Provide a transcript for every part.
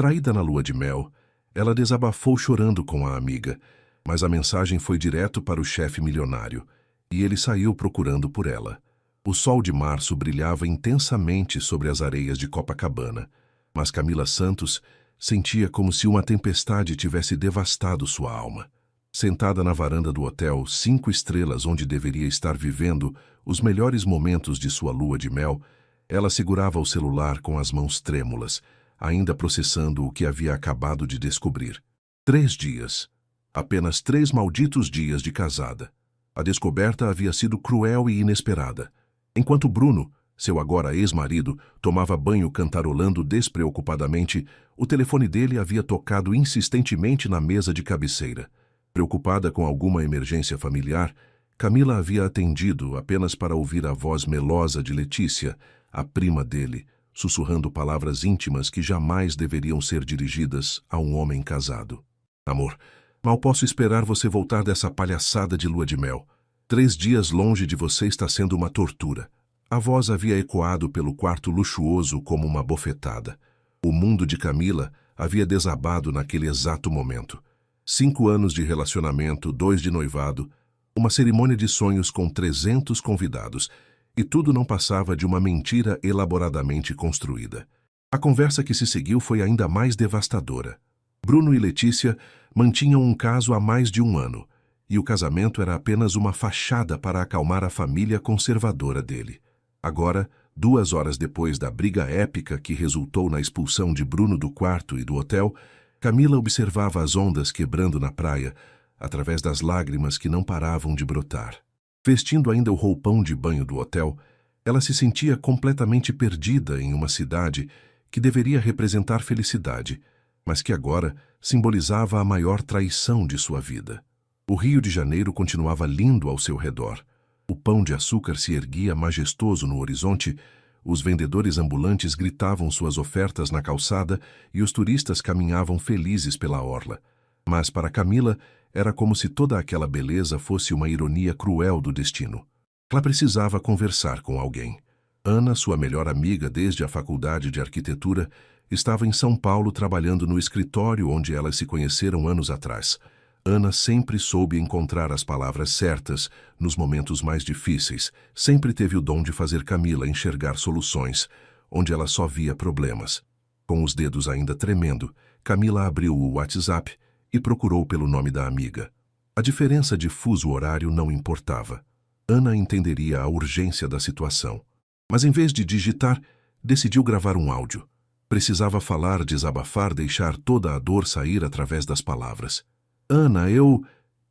Traída na lua de mel, ela desabafou chorando com a amiga, mas a mensagem foi direto para o chefe milionário, e ele saiu procurando por ela. O sol de março brilhava intensamente sobre as areias de Copacabana, mas Camila Santos sentia como se uma tempestade tivesse devastado sua alma. Sentada na varanda do hotel 5 estrelas onde deveria estar vivendo os melhores momentos de sua lua de mel, ela segurava o celular com as mãos trêmulas, ainda processando o que havia acabado de descobrir. 3 dias. Apenas 3 malditos dias de casada. A descoberta havia sido cruel e inesperada. Enquanto Bruno, seu agora ex-marido, tomava banho cantarolando despreocupadamente, o telefone dele havia tocado insistentemente na mesa de cabeceira. Preocupada com alguma emergência familiar, Camila havia atendido apenas para ouvir a voz melosa de Letícia, a prima dele, sussurrando palavras íntimas que jamais deveriam ser dirigidas a um homem casado. Amor, mal posso esperar você voltar dessa palhaçada de lua de mel. 3 dias longe de você está sendo uma tortura. A voz havia ecoado pelo quarto luxuoso como uma bofetada. O mundo de Camila havia desabado naquele exato momento. 5 anos de relacionamento, 2 de noivado, uma cerimônia de sonhos com 300 convidados, e tudo não passava de uma mentira elaboradamente construída. A conversa que se seguiu foi ainda mais devastadora. Bruno e Letícia mantinham um caso há mais de 1 ano, e o casamento era apenas uma fachada para acalmar a família conservadora dele. Agora, 2 horas depois da briga épica que resultou na expulsão de Bruno do quarto e do hotel, Camila observava as ondas quebrando na praia, através das lágrimas que não paravam de brotar. Vestindo ainda o roupão de banho do hotel, ela se sentia completamente perdida em uma cidade que deveria representar felicidade, mas que agora simbolizava a maior traição de sua vida. O Rio de Janeiro continuava lindo ao seu redor. O Pão de Açúcar se erguia majestoso no horizonte, os vendedores ambulantes gritavam suas ofertas na calçada e os turistas caminhavam felizes pela orla. Mas para Camila, era como se toda aquela beleza fosse uma ironia cruel do destino. Ela precisava conversar com alguém. Ana, sua melhor amiga desde a faculdade de arquitetura, estava em São Paulo trabalhando no escritório onde elas se conheceram anos atrás. Ana sempre soube encontrar as palavras certas nos momentos mais difíceis, sempre teve o dom de fazer Camila enxergar soluções, onde ela só via problemas. Com os dedos ainda tremendo, Camila abriu o WhatsApp e procurou pelo nome da amiga. A diferença de fuso horário não importava. Ana entenderia a urgência da situação. Mas em vez de digitar, decidiu gravar um áudio. Precisava falar, desabafar, deixar toda a dor sair através das palavras. Ana,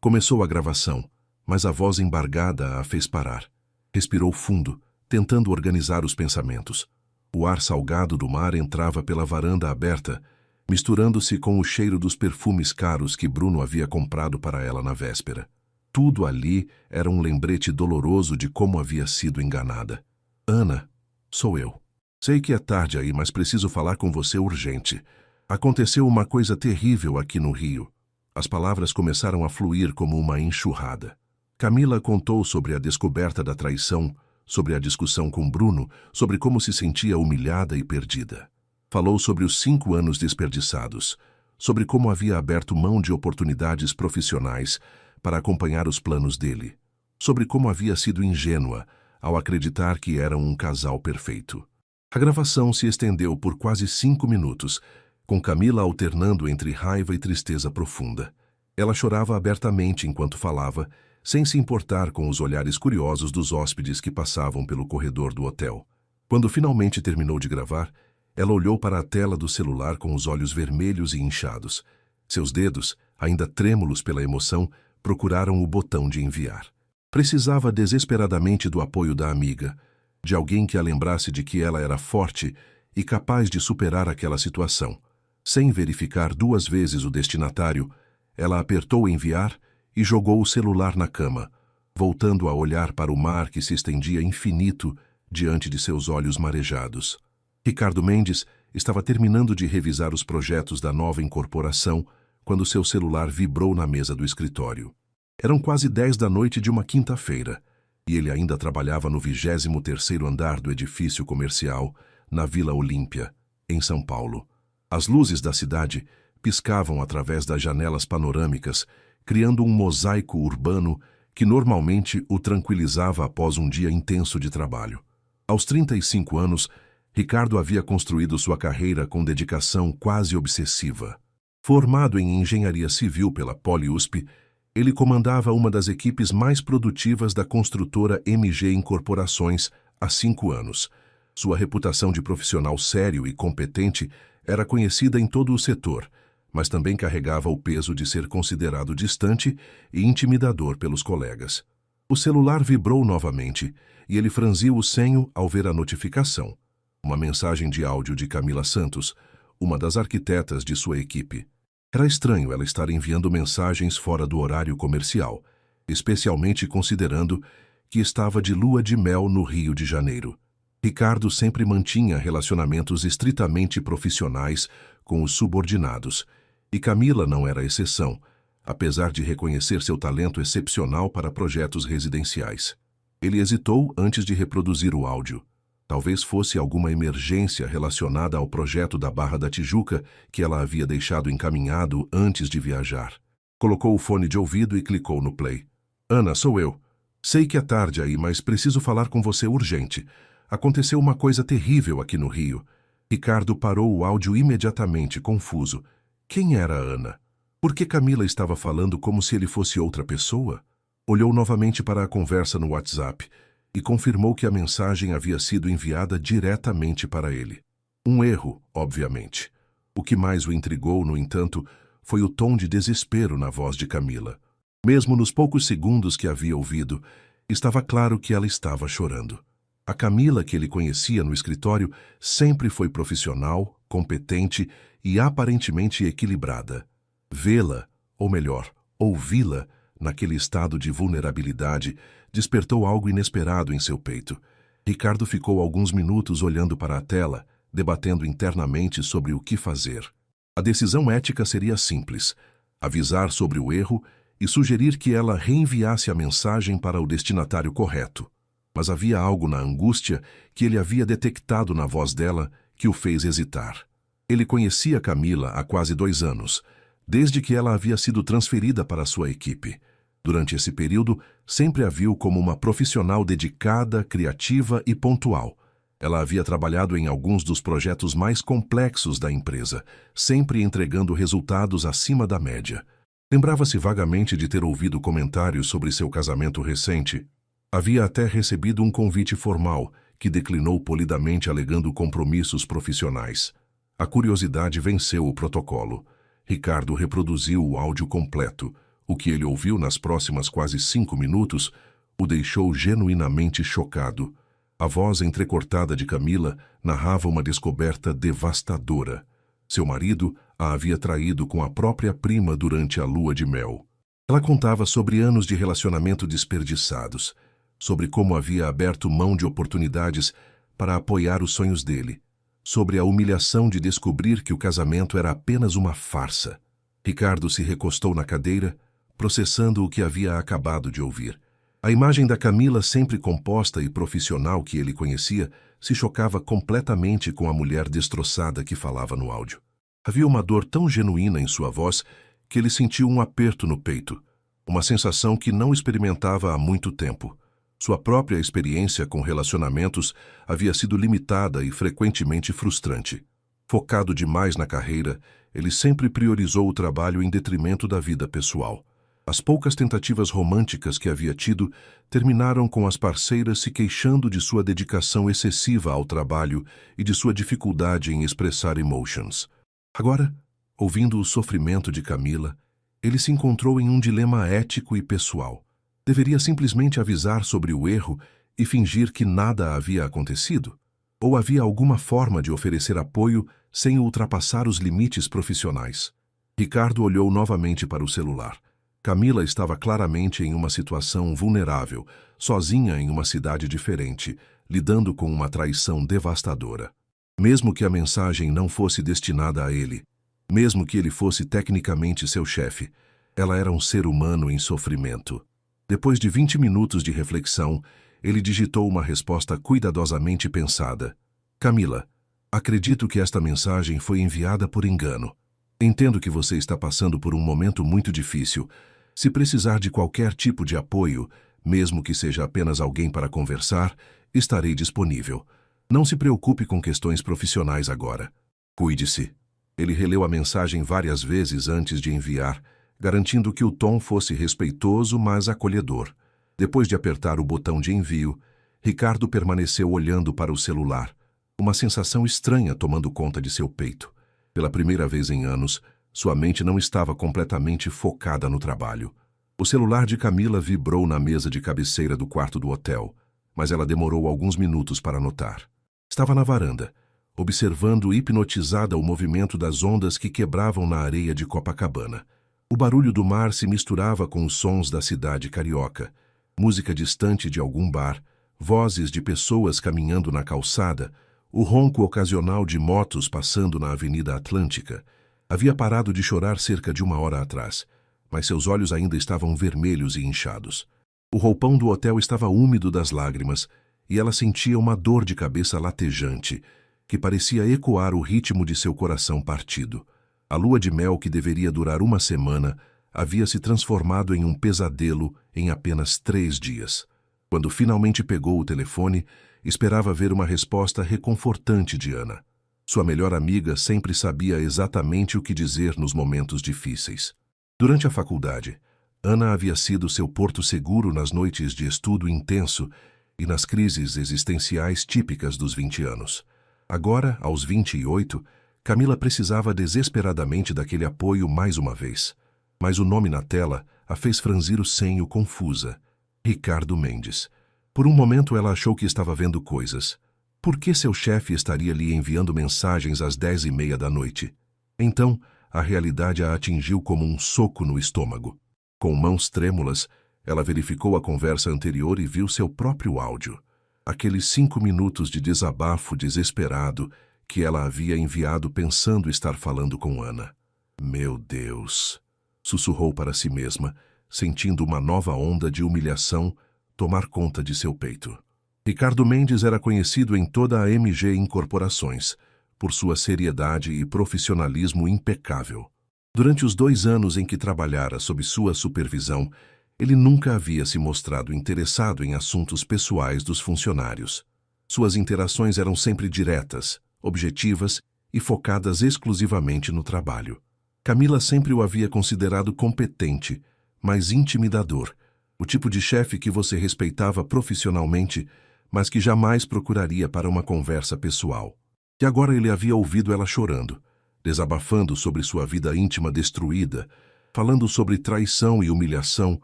Começou a gravação, mas a voz embargada a fez parar. Respirou fundo, tentando organizar os pensamentos. O ar salgado do mar entrava pela varanda aberta, misturando-se com o cheiro dos perfumes caros que Bruno havia comprado para ela na véspera. Tudo ali era um lembrete doloroso de como havia sido enganada. Ana, sou eu. Sei que é tarde aí, mas preciso falar com você urgente. Aconteceu uma coisa terrível aqui no Rio. As palavras começaram a fluir como uma enxurrada. Camila contou sobre a descoberta da traição, sobre a discussão com Bruno, sobre como se sentia humilhada e perdida. Falou sobre os 5 anos desperdiçados, sobre como havia aberto mão de oportunidades profissionais para acompanhar os planos dele, sobre como havia sido ingênua ao acreditar que eram um casal perfeito. A gravação se estendeu por quase 5 minutos, com Camila alternando entre raiva e tristeza profunda. Ela chorava abertamente enquanto falava, sem se importar com os olhares curiosos dos hóspedes que passavam pelo corredor do hotel. Quando finalmente terminou de gravar, ela olhou para a tela do celular com os olhos vermelhos e inchados. Seus dedos, ainda trêmulos pela emoção, procuraram o botão de enviar. Precisava desesperadamente do apoio da amiga, de alguém que a lembrasse de que ela era forte e capaz de superar aquela situação. Sem verificar 2 vezes o destinatário, ela apertou enviar e jogou o celular na cama, voltando a olhar para o mar que se estendia infinito diante de seus olhos marejados. Ricardo Mendes estava terminando de revisar os projetos da nova incorporação quando seu celular vibrou na mesa do escritório. Eram quase 10 da noite de uma quinta-feira, e ele ainda trabalhava no 23º andar do edifício comercial, na Vila Olímpia, em São Paulo. As luzes da cidade piscavam através das janelas panorâmicas, criando um mosaico urbano que normalmente o tranquilizava após um dia intenso de trabalho. Aos 35 anos, Ricardo havia construído sua carreira com dedicação quase obsessiva. Formado em engenharia civil pela Poli-USP, ele comandava uma das equipes mais produtivas da construtora MG Incorporações há 5 anos. Sua reputação de profissional sério e competente era conhecida em todo o setor, mas também carregava o peso de ser considerado distante e intimidador pelos colegas. O celular vibrou novamente e ele franziu o senho ao ver a notificação. Uma mensagem de áudio de Camila Santos, uma das arquitetas de sua equipe. Era estranho ela estar enviando mensagens fora do horário comercial, especialmente considerando que estava de lua de mel no Rio de Janeiro. Ricardo sempre mantinha relacionamentos estritamente profissionais com os subordinados, e Camila não era exceção, apesar de reconhecer seu talento excepcional para projetos residenciais. Ele hesitou antes de reproduzir o áudio. Talvez fosse alguma emergência relacionada ao projeto da Barra da Tijuca que ela havia deixado encaminhado antes de viajar. Colocou o fone de ouvido e clicou no play. Ana, sou eu. Sei que é tarde aí, mas preciso falar com você urgente. Aconteceu uma coisa terrível aqui no Rio. Ricardo parou o áudio imediatamente, confuso. Quem era a Ana? Por que Camila estava falando como se ele fosse outra pessoa? Olhou novamente para a conversa no WhatsApp e confirmou que a mensagem havia sido enviada diretamente para ele. Um erro, obviamente. O que mais o intrigou, no entanto, foi o tom de desespero na voz de Camila. Mesmo nos poucos segundos que havia ouvido, estava claro que ela estava chorando. A Camila que ele conhecia no escritório sempre foi profissional, competente e aparentemente equilibrada. Vê-la, ou melhor, ouvi-la, naquele estado de vulnerabilidade, despertou algo inesperado em seu peito. Ricardo ficou alguns minutos olhando para a tela, debatendo internamente sobre o que fazer. A decisão ética seria simples: avisar sobre o erro e sugerir que ela reenviasse a mensagem para o destinatário correto. Mas havia algo na angústia que ele havia detectado na voz dela que o fez hesitar. Ele conhecia Camila há quase 2 anos, desde que ela havia sido transferida para sua equipe. Durante esse período, sempre a viu como uma profissional dedicada, criativa e pontual. Ela havia trabalhado em alguns dos projetos mais complexos da empresa, sempre entregando resultados acima da média. Lembrava-se vagamente de ter ouvido comentários sobre seu casamento recente. Havia até recebido um convite formal, que declinou polidamente alegando compromissos profissionais. A curiosidade venceu o protocolo. Ricardo reproduziu o áudio completo. O que ele ouviu nas próximas quase 5 minutos o deixou genuinamente chocado. A voz entrecortada de Camila narrava uma descoberta devastadora. Seu marido a havia traído com a própria prima durante a lua de mel. Ela contava sobre anos de relacionamento desperdiçados, sobre como havia aberto mão de oportunidades para apoiar os sonhos dele, sobre a humilhação de descobrir que o casamento era apenas uma farsa. Ricardo se recostou na cadeira, processando o que havia acabado de ouvir. A imagem da Camila, sempre composta e profissional que ele conhecia, se chocava completamente com a mulher destroçada que falava no áudio. Havia uma dor tão genuína em sua voz que ele sentiu um aperto no peito, uma sensação que não experimentava há muito tempo. Sua própria experiência com relacionamentos havia sido limitada e frequentemente frustrante. Focado demais na carreira, ele sempre priorizou o trabalho em detrimento da vida pessoal. As poucas tentativas românticas que havia tido terminaram com as parceiras se queixando de sua dedicação excessiva ao trabalho e de sua dificuldade em expressar emotions. Agora, ouvindo o sofrimento de Camila, ele se encontrou em um dilema ético e pessoal. Deveria simplesmente avisar sobre o erro e fingir que nada havia acontecido? Ou havia alguma forma de oferecer apoio sem ultrapassar os limites profissionais? Ricardo olhou novamente para o celular. Camila estava claramente em uma situação vulnerável, sozinha em uma cidade diferente, lidando com uma traição devastadora. Mesmo que a mensagem não fosse destinada a ele, mesmo que ele fosse tecnicamente seu chefe, ela era um ser humano em sofrimento. Depois de 20 minutos de reflexão, ele digitou uma resposta cuidadosamente pensada. Camila, Acredito que esta mensagem foi enviada por engano. Entendo que você está passando por um momento muito difícil. Se precisar de qualquer tipo de apoio, mesmo que seja apenas alguém para conversar, estarei disponível. Não se preocupe com questões profissionais agora. Cuide-se. Ele releu a mensagem várias vezes antes de enviar, garantindo que o tom fosse respeitoso, mas acolhedor. Depois de apertar o botão de envio, Ricardo permaneceu olhando para o celular, uma sensação estranha tomando conta de seu peito. Pela primeira vez em anos, sua mente não estava completamente focada no trabalho. O celular de Camila vibrou na mesa de cabeceira do quarto do hotel, mas ela demorou alguns minutos para notar. Estava na varanda, observando hipnotizada o movimento das ondas que quebravam na areia de Copacabana. O barulho do mar se misturava com os sons da cidade carioca, música distante de algum bar, vozes de pessoas caminhando na calçada, o ronco ocasional de motos passando na Avenida Atlântica. Havia parado de chorar cerca de 1 hora atrás, mas seus olhos ainda estavam vermelhos e inchados. O roupão do hotel estava úmido das lágrimas e ela sentia uma dor de cabeça latejante, que parecia ecoar o ritmo de seu coração partido. A lua de mel, que deveria durar 1 semana, havia se transformado em um pesadelo em apenas 3 dias. Quando finalmente pegou o telefone, esperava ver uma resposta reconfortante de Ana. Sua melhor amiga sempre sabia exatamente o que dizer nos momentos difíceis. Durante a faculdade, Ana havia sido seu porto seguro nas noites de estudo intenso e nas crises existenciais típicas dos 20 anos. Agora, aos 28, Camila precisava desesperadamente daquele apoio mais uma vez. Mas o nome na tela a fez franzir o senho confusa. Ricardo Mendes. Por um momento ela achou que estava vendo coisas. Por que seu chefe estaria lhe enviando mensagens às 10h30 da noite? Então, a realidade a atingiu como um soco no estômago. Com mãos trêmulas, ela verificou a conversa anterior e viu seu próprio áudio. Aqueles 5 minutos de desabafo desesperado que ela havia enviado pensando estar falando com Ana. Meu Deus! Sussurrou para si mesma, sentindo uma nova onda de humilhação tomar conta de seu peito. Ricardo Mendes era conhecido em toda a MG Incorporações, por sua seriedade e profissionalismo impecável. Durante os 2 anos em que trabalhara sob sua supervisão, ele nunca havia se mostrado interessado em assuntos pessoais dos funcionários. Suas interações eram sempre diretas, objetivas e focadas exclusivamente no trabalho. Camila sempre o havia considerado competente, mas intimidador, o tipo de chefe que você respeitava profissionalmente, mas que jamais procuraria para uma conversa pessoal. E agora ele havia ouvido ela chorando, desabafando sobre sua vida íntima destruída, falando sobre traição e humilhação,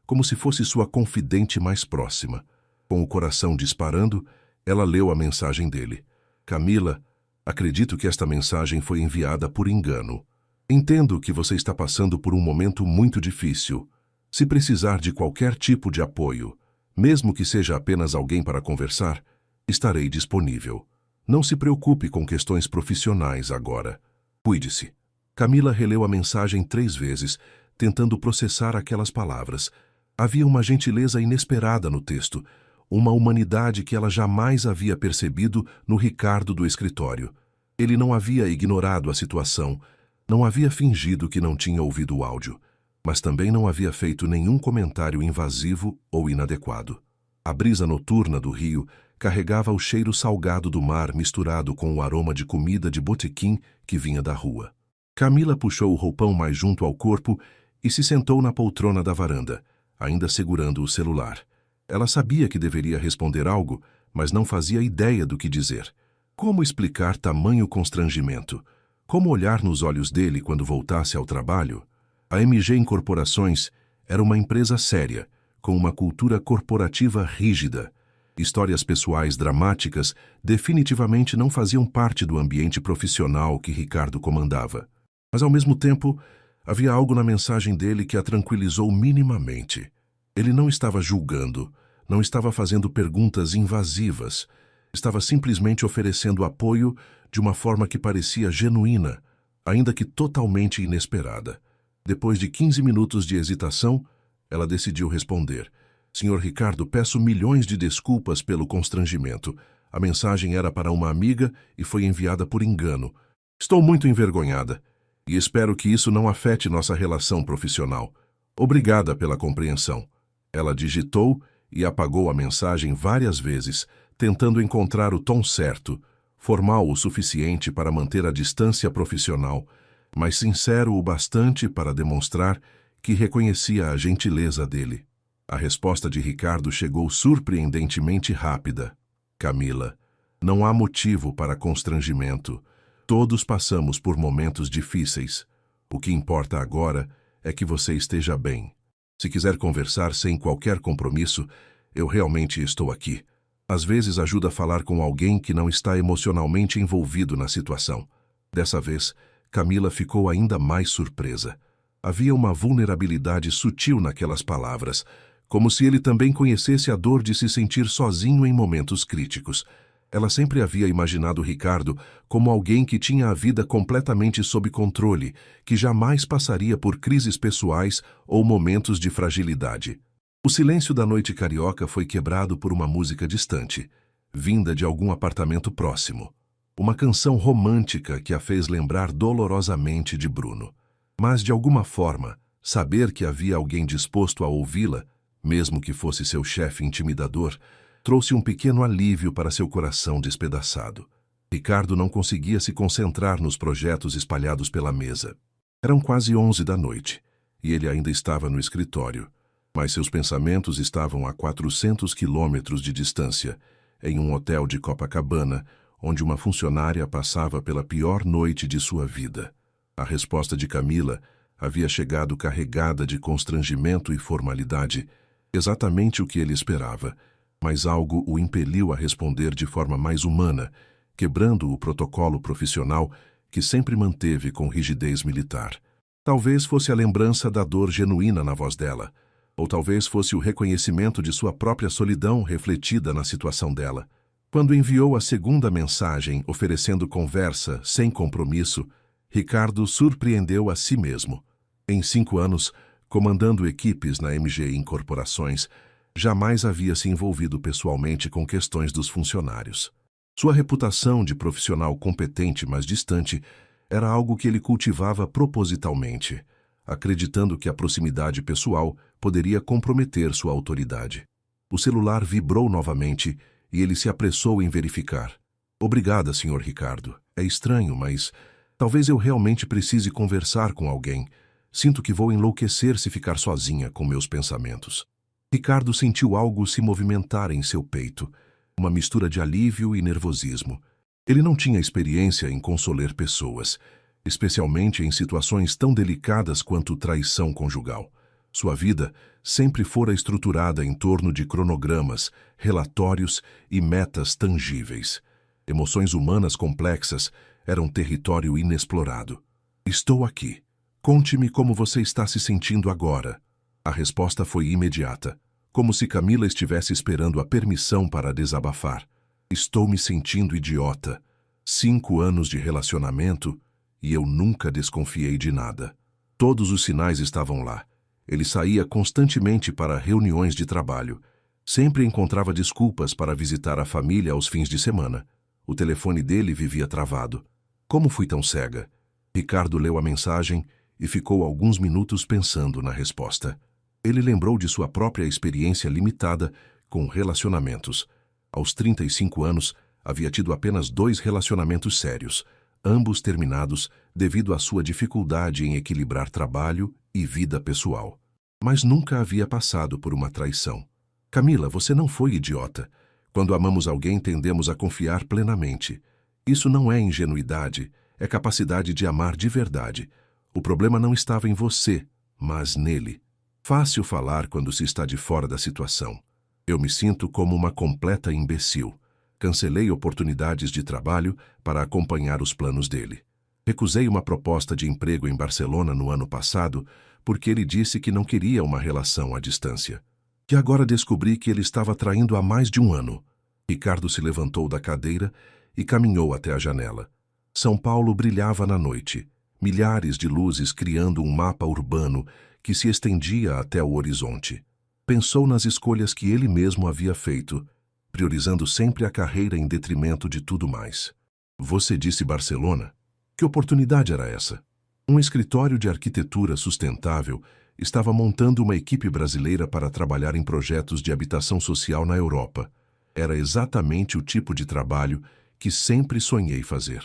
como se fosse sua confidente mais próxima. Com o coração disparando, ela leu a mensagem dele. Camila, acredito que esta mensagem foi enviada por engano. Entendo que você está passando por um momento muito difícil. Se precisar de qualquer tipo de apoio, mesmo que seja apenas alguém para conversar, estarei disponível. Não se preocupe com questões profissionais agora. Cuide-se. Camila releu a mensagem 3 vezes, tentando processar aquelas palavras. Havia uma gentileza inesperada no texto, uma humanidade que ela jamais havia percebido no Ricardo do escritório. Ele não havia ignorado a situação, não havia fingido que não tinha ouvido o áudio, mas também não havia feito nenhum comentário invasivo ou inadequado. A brisa noturna do rio carregava o cheiro salgado do mar misturado com o aroma de comida de botequim que vinha da rua. Camila puxou o roupão mais junto ao corpo e se sentou na poltrona da varanda, ainda segurando o celular. Ela sabia que deveria responder algo, mas não fazia ideia do que dizer. Como explicar tamanho constrangimento? Como olhar nos olhos dele quando voltasse ao trabalho? A MG Incorporações era uma empresa séria, com uma cultura corporativa rígida. Histórias pessoais dramáticas definitivamente não faziam parte do ambiente profissional que Ricardo comandava. Mas, ao mesmo tempo, havia algo na mensagem dele que a tranquilizou minimamente. Ele não estava julgando, não estava fazendo perguntas invasivas, estava simplesmente oferecendo apoio de uma forma que parecia genuína, ainda que totalmente inesperada. Depois de 15 minutos de hesitação, ela decidiu responder. Senhor Ricardo, peço milhões de desculpas pelo constrangimento. A mensagem era para uma amiga e foi enviada por engano. Estou muito envergonhada e espero que isso não afete nossa relação profissional. Obrigada pela compreensão. Ela digitou e apagou a mensagem várias vezes, tentando encontrar o tom certo, formal o suficiente para manter a distância profissional, mas sincero o bastante para demonstrar que reconhecia a gentileza dele. A resposta de Ricardo chegou surpreendentemente rápida. Camila, não há motivo para constrangimento. Todos passamos por momentos difíceis. O que importa agora é que você esteja bem. Se quiser conversar sem qualquer compromisso, eu realmente estou aqui. Às vezes ajuda a falar com alguém que não está emocionalmente envolvido na situação. Dessa vez, Camila ficou ainda mais surpresa. Havia uma vulnerabilidade sutil naquelas palavras, como se ele também conhecesse a dor de se sentir sozinho em momentos críticos. Ela sempre havia imaginado Ricardo como alguém que tinha a vida completamente sob controle, que jamais passaria por crises pessoais ou momentos de fragilidade. O silêncio da noite carioca foi quebrado por uma música distante, vinda de algum apartamento próximo. Uma canção romântica que a fez lembrar dolorosamente de Bruno. Mas, de alguma forma, saber que havia alguém disposto a ouvi-la, mesmo que fosse seu chefe intimidador, trouxe um pequeno alívio para seu coração despedaçado. Ricardo não conseguia se concentrar nos projetos espalhados pela mesa. Eram quase 11 da noite, e ele ainda estava no escritório, mas seus pensamentos estavam a 400 quilômetros de distância, em um hotel de Copacabana, onde uma funcionária passava pela pior noite de sua vida. A resposta de Camila havia chegado carregada de constrangimento e formalidade, exatamente o que ele esperava, mas algo o impeliu a responder de forma mais humana, quebrando o protocolo profissional que sempre manteve com rigidez militar. Talvez fosse a lembrança da dor genuína na voz dela, ou talvez fosse o reconhecimento de sua própria solidão refletida na situação dela. Quando enviou a segunda mensagem oferecendo conversa sem compromisso, Ricardo surpreendeu a si mesmo. Em 5 anos, comandando equipes na MG Incorporações, jamais havia se envolvido pessoalmente com questões dos funcionários. Sua reputação de profissional competente, mas distante, era algo que ele cultivava propositalmente, acreditando que a proximidade pessoal poderia comprometer sua autoridade. O celular vibrou novamente e ele se apressou em verificar. Obrigada, Sr. Ricardo. É estranho, mas talvez eu realmente precise conversar com alguém. Sinto que vou enlouquecer se ficar sozinha com meus pensamentos. Ricardo sentiu algo se movimentar em seu peito, uma mistura de alívio e nervosismo. Ele não tinha experiência em consolar pessoas, especialmente em situações tão delicadas quanto traição conjugal. Sua vida sempre fora estruturada em torno de cronogramas, relatórios e metas tangíveis. Emoções humanas complexas eram território inexplorado. Estou aqui. Conte-me como você está se sentindo agora. A resposta foi imediata, como se Camila estivesse esperando a permissão para desabafar. Estou me sentindo idiota. 5 anos de relacionamento e eu nunca desconfiei de nada. Todos os sinais estavam lá. Ele saía constantemente para reuniões de trabalho. Sempre encontrava desculpas para visitar a família aos fins de semana. O telefone dele vivia travado. Como fui tão cega? Ricardo leu a mensagem e ficou alguns minutos pensando na resposta. Ele lembrou de sua própria experiência limitada com relacionamentos. Aos 35 anos, havia tido apenas 2 relacionamentos sérios, ambos terminados devido à sua dificuldade em equilibrar trabalho e vida pessoal. Mas nunca havia passado por uma traição. Camila, você não foi idiota. Quando amamos alguém, tendemos a confiar plenamente. Isso não é ingenuidade, é capacidade de amar de verdade. O problema não estava em você, mas nele. Fácil falar quando se está de fora da situação. Eu me sinto como uma completa imbecil. Cancelei oportunidades de trabalho para acompanhar os planos dele. Recusei uma proposta de emprego em Barcelona no ano passado porque ele disse que não queria uma relação à distância. E agora descobri que ele estava traindo há mais de 1 ano. Ricardo se levantou da cadeira e caminhou até a janela. São Paulo brilhava na noite, milhares de luzes criando um mapa urbano que se estendia até o horizonte. Pensou nas escolhas que ele mesmo havia feito priorizando sempre a carreira em detrimento de tudo mais. Você disse Barcelona? Que oportunidade era essa? Um escritório de arquitetura sustentável estava montando uma equipe brasileira para trabalhar em projetos de habitação social na Europa. Era exatamente o tipo de trabalho que sempre sonhei fazer.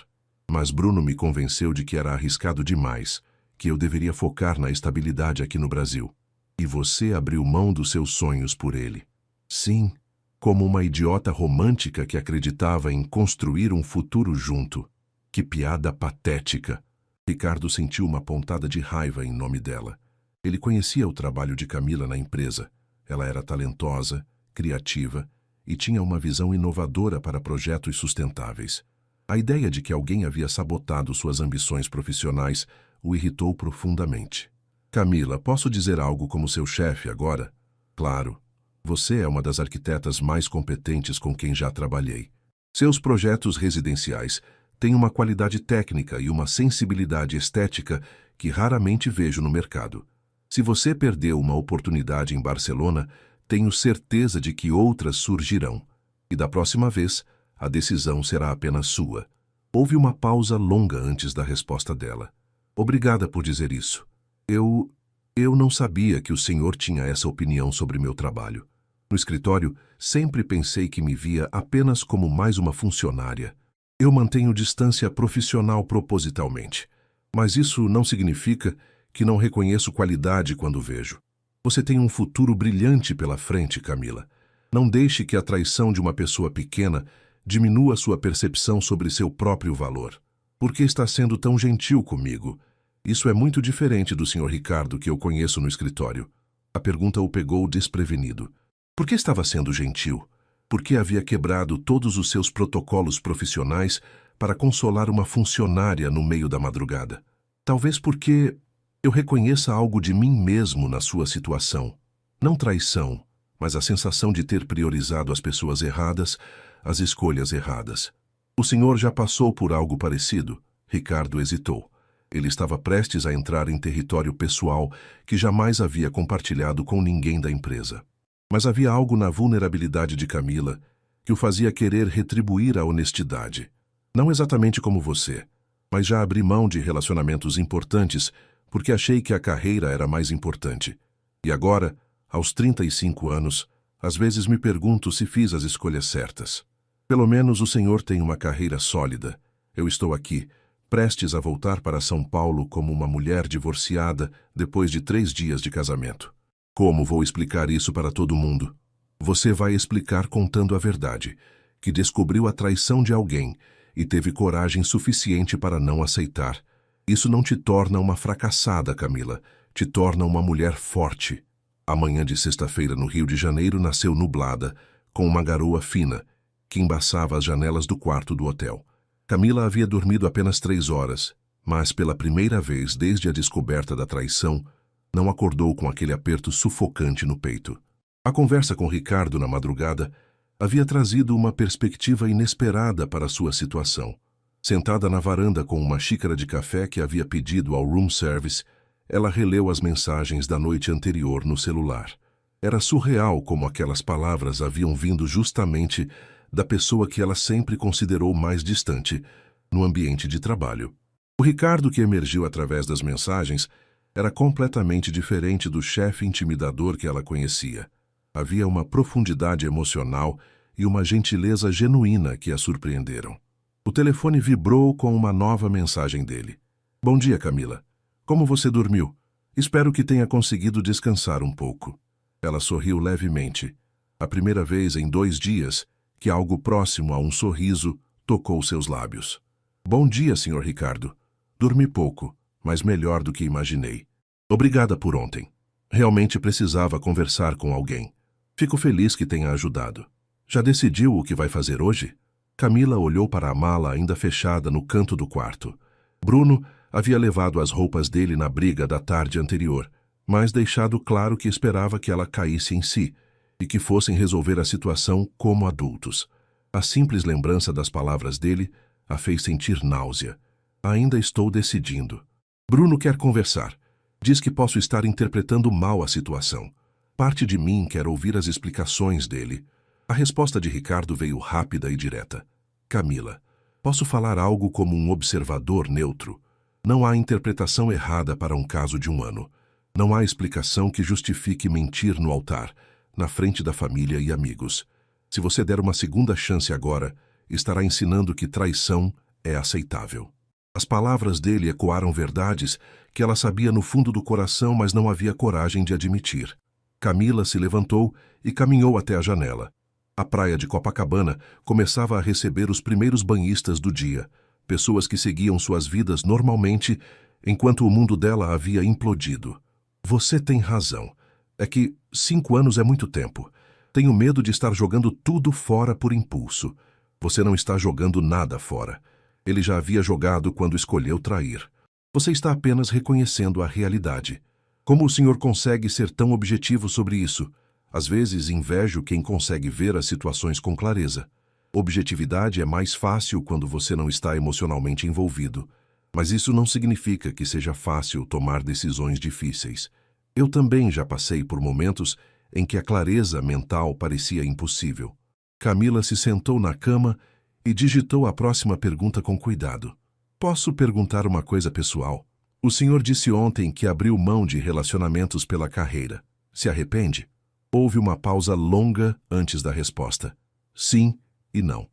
Mas Bruno me convenceu de que era arriscado demais, que eu deveria focar na estabilidade aqui no Brasil. E você abriu mão dos seus sonhos por ele. Sim, como uma idiota romântica que acreditava em construir um futuro junto. Que piada patética! Ricardo sentiu uma pontada de raiva em nome dela. Ele conhecia o trabalho de Camila na empresa. Ela era talentosa, criativa e tinha uma visão inovadora para projetos sustentáveis. A ideia de que alguém havia sabotado suas ambições profissionais o irritou profundamente. Camila, posso dizer algo como seu chefe agora? Claro. Você é uma das arquitetas mais competentes com quem já trabalhei. Seus projetos residenciais têm uma qualidade técnica e uma sensibilidade estética que raramente vejo no mercado. Se você perdeu uma oportunidade em Barcelona, tenho certeza de que outras surgirão. E da próxima vez, a decisão será apenas sua. Houve uma pausa longa antes da resposta dela. Obrigada por dizer isso. Eu não sabia que o senhor tinha essa opinião sobre meu trabalho. No escritório, sempre pensei que me via apenas como mais uma funcionária. Eu mantenho distância profissional propositalmente. Mas isso não significa que não reconheço qualidade quando vejo. Você tem um futuro brilhante pela frente, Camila. Não deixe que a traição de uma pessoa pequena diminua sua percepção sobre seu próprio valor. Por que está sendo tão gentil comigo? Isso é muito diferente do Sr. Ricardo que eu conheço no escritório. A pergunta o pegou desprevenido. Por que estava sendo gentil? Por que havia quebrado todos os seus protocolos profissionais para consolar uma funcionária no meio da madrugada? Talvez porque eu reconheça algo de mim mesmo na sua situação. Não traição, mas a sensação de ter priorizado as pessoas erradas, as escolhas erradas. O senhor já passou por algo parecido? Ricardo hesitou. Ele estava prestes a entrar em território pessoal que jamais havia compartilhado com ninguém da empresa. Mas havia algo na vulnerabilidade de Camila que o fazia querer retribuir a honestidade. Não exatamente como você, mas já abri mão de relacionamentos importantes porque achei que a carreira era mais importante. E agora, aos 35 anos, às vezes me pergunto se fiz as escolhas certas. Pelo menos o senhor tem uma carreira sólida. Eu estou aqui, prestes a voltar para São Paulo como uma mulher divorciada depois de 3 dias de casamento. Como vou explicar isso para todo mundo? Você vai explicar contando a verdade, que descobriu a traição de alguém e teve coragem suficiente para não aceitar. Isso não te torna uma fracassada, Camila. Te torna uma mulher forte. A manhã de sexta-feira no Rio de Janeiro nasceu nublada, com uma garoa fina, que embaçava as janelas do quarto do hotel. Camila havia dormido apenas 3 horas, mas pela primeira vez desde a descoberta da traição, não acordou com aquele aperto sufocante no peito. A conversa com Ricardo na madrugada havia trazido uma perspectiva inesperada para sua situação. Sentada na varanda com uma xícara de café que havia pedido ao room service, ela releu as mensagens da noite anterior no celular. Era surreal como aquelas palavras haviam vindo justamente da pessoa que ela sempre considerou mais distante, no ambiente de trabalho. O Ricardo que emergiu através das mensagens era completamente diferente do chefe intimidador que ela conhecia. Havia uma profundidade emocional e uma gentileza genuína que a surpreenderam. O telefone vibrou com uma nova mensagem dele. Bom dia, Camila. Como você dormiu? Espero que tenha conseguido descansar um pouco. Ela sorriu levemente. A primeira vez em 2 dias que algo próximo a um sorriso tocou seus lábios. Bom dia, Sr. Ricardo. Dormi pouco, mas melhor do que imaginei. Obrigada por ontem. Realmente precisava conversar com alguém. Fico feliz que tenha ajudado. Já decidiu o que vai fazer hoje? Camila olhou para a mala ainda fechada no canto do quarto. Bruno havia levado as roupas dele na briga da tarde anterior, mas deixado claro que esperava que ela caísse em si e que fossem resolver a situação como adultos. A simples lembrança das palavras dele a fez sentir náusea. Ainda estou decidindo. Bruno quer conversar. Diz que posso estar interpretando mal a situação. Parte de mim quer ouvir as explicações dele. A resposta de Ricardo veio rápida e direta. Camila, posso falar algo como um observador neutro? Não há interpretação errada para um caso de 1 ano. Não há explicação que justifique mentir no altar, na frente da família e amigos. Se você der uma segunda chance agora, estará ensinando que traição é aceitável. As palavras dele ecoaram verdades que ela sabia no fundo do coração, mas não havia coragem de admitir. Camila se levantou e caminhou até a janela. A praia de Copacabana começava a receber os primeiros banhistas do dia, pessoas que seguiam suas vidas normalmente, enquanto o mundo dela havia implodido. Você tem razão. É que 5 anos é muito tempo. Tenho medo de estar jogando tudo fora por impulso. Você não está jogando nada fora. Ele já havia jogado quando escolheu trair. Você está apenas reconhecendo a realidade. Como o senhor consegue ser tão objetivo sobre isso? Às vezes invejo quem consegue ver as situações com clareza. Objetividade é mais fácil quando você não está emocionalmente envolvido. Mas isso não significa que seja fácil tomar decisões difíceis. Eu também já passei por momentos em que a clareza mental parecia impossível. Camila se sentou na cama e digitou a próxima pergunta com cuidado. Posso perguntar uma coisa pessoal? O senhor disse ontem que abriu mão de relacionamentos pela carreira. Se arrepende? Houve uma pausa longa antes da resposta. Sim e não.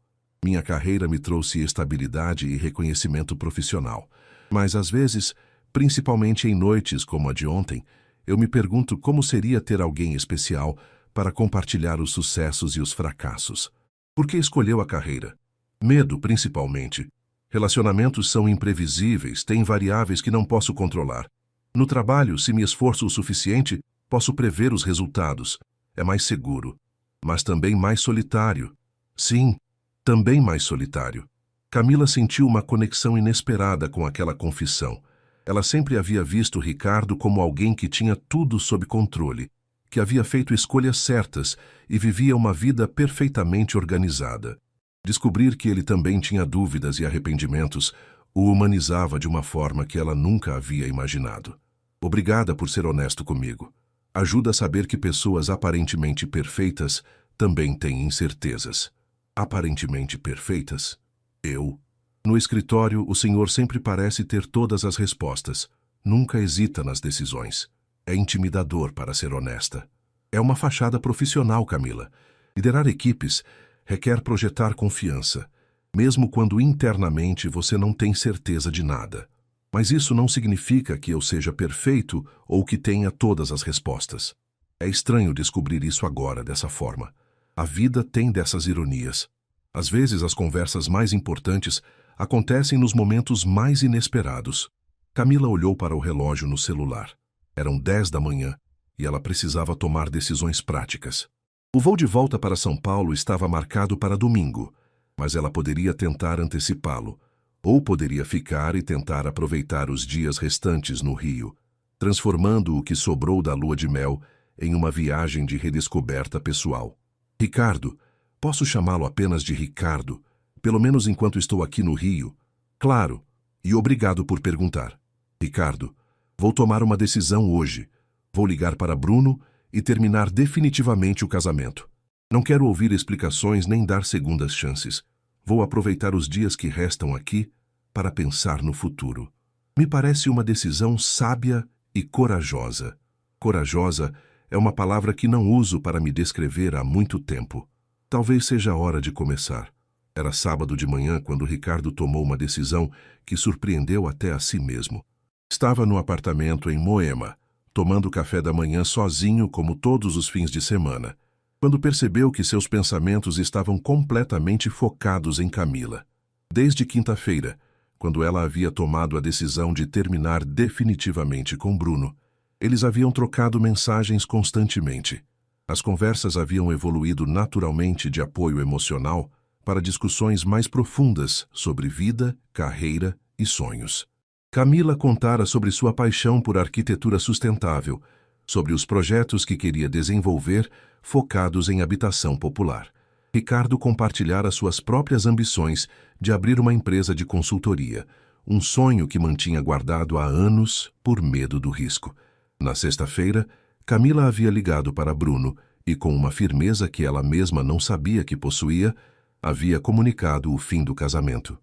Minha carreira me trouxe estabilidade e reconhecimento profissional. Mas às vezes, principalmente em noites como a de ontem, eu me pergunto como seria ter alguém especial para compartilhar os sucessos e os fracassos. Por que escolheu a carreira? Medo, principalmente. Relacionamentos são imprevisíveis, têm variáveis que não posso controlar. No trabalho, se me esforço o suficiente, posso prever os resultados. É mais seguro. Mas também mais solitário. Sim, também mais solitário. Camila sentiu uma conexão inesperada com aquela confissão. Ela sempre havia visto Ricardo como alguém que tinha tudo sob controle, que havia feito escolhas certas e vivia uma vida perfeitamente organizada. Descobrir que ele também tinha dúvidas e arrependimentos o humanizava de uma forma que ela nunca havia imaginado. Obrigada por ser honesto comigo. Ajuda a saber que pessoas aparentemente perfeitas também têm incertezas. Aparentemente perfeitas? Eu? No escritório, o senhor sempre parece ter todas as respostas. Nunca hesita nas decisões. É intimidador, para ser honesta. É uma fachada profissional, Camila. Liderar equipes requer projetar confiança, mesmo quando internamente você não tem certeza de nada. Mas isso não significa que eu seja perfeito ou que tenha todas as respostas. É estranho descobrir isso agora dessa forma. A vida tem dessas ironias. Às vezes as conversas mais importantes acontecem nos momentos mais inesperados. Camila olhou para o relógio no celular. Eram 10 da manhã e ela precisava tomar decisões práticas. O voo de volta para São Paulo estava marcado para domingo, mas ela poderia tentar antecipá-lo, ou poderia ficar e tentar aproveitar os dias restantes no Rio, transformando o que sobrou da lua de mel em uma viagem de redescoberta pessoal. Ricardo, posso chamá-lo apenas de Ricardo, pelo menos enquanto estou aqui no Rio? Claro, e obrigado por perguntar. Ricardo, vou tomar uma decisão hoje. Vou ligar para Bruno e terminar definitivamente o casamento. Não quero ouvir explicações nem dar segundas chances. Vou aproveitar os dias que restam aqui para pensar no futuro. Me parece uma decisão sábia e corajosa. Corajosa é uma palavra que não uso para me descrever há muito tempo. Talvez seja a hora de começar. Era sábado de manhã quando Ricardo tomou uma decisão que surpreendeu até a si mesmo. Estava no apartamento em Moema, tomando café da manhã sozinho como todos os fins de semana, quando percebeu que seus pensamentos estavam completamente focados em Camila. Desde quinta-feira, quando ela havia tomado a decisão de terminar definitivamente com Bruno, eles haviam trocado mensagens constantemente. As conversas haviam evoluído naturalmente de apoio emocional para discussões mais profundas sobre vida, carreira e sonhos. Camila contara sobre sua paixão por arquitetura sustentável, sobre os projetos que queria desenvolver focados em habitação popular. Ricardo compartilhara suas próprias ambições de abrir uma empresa de consultoria, um sonho que mantinha guardado há anos por medo do risco. Na sexta-feira, Camila havia ligado para Bruno e com uma firmeza que ela mesma não sabia que possuía, havia comunicado o fim do casamento.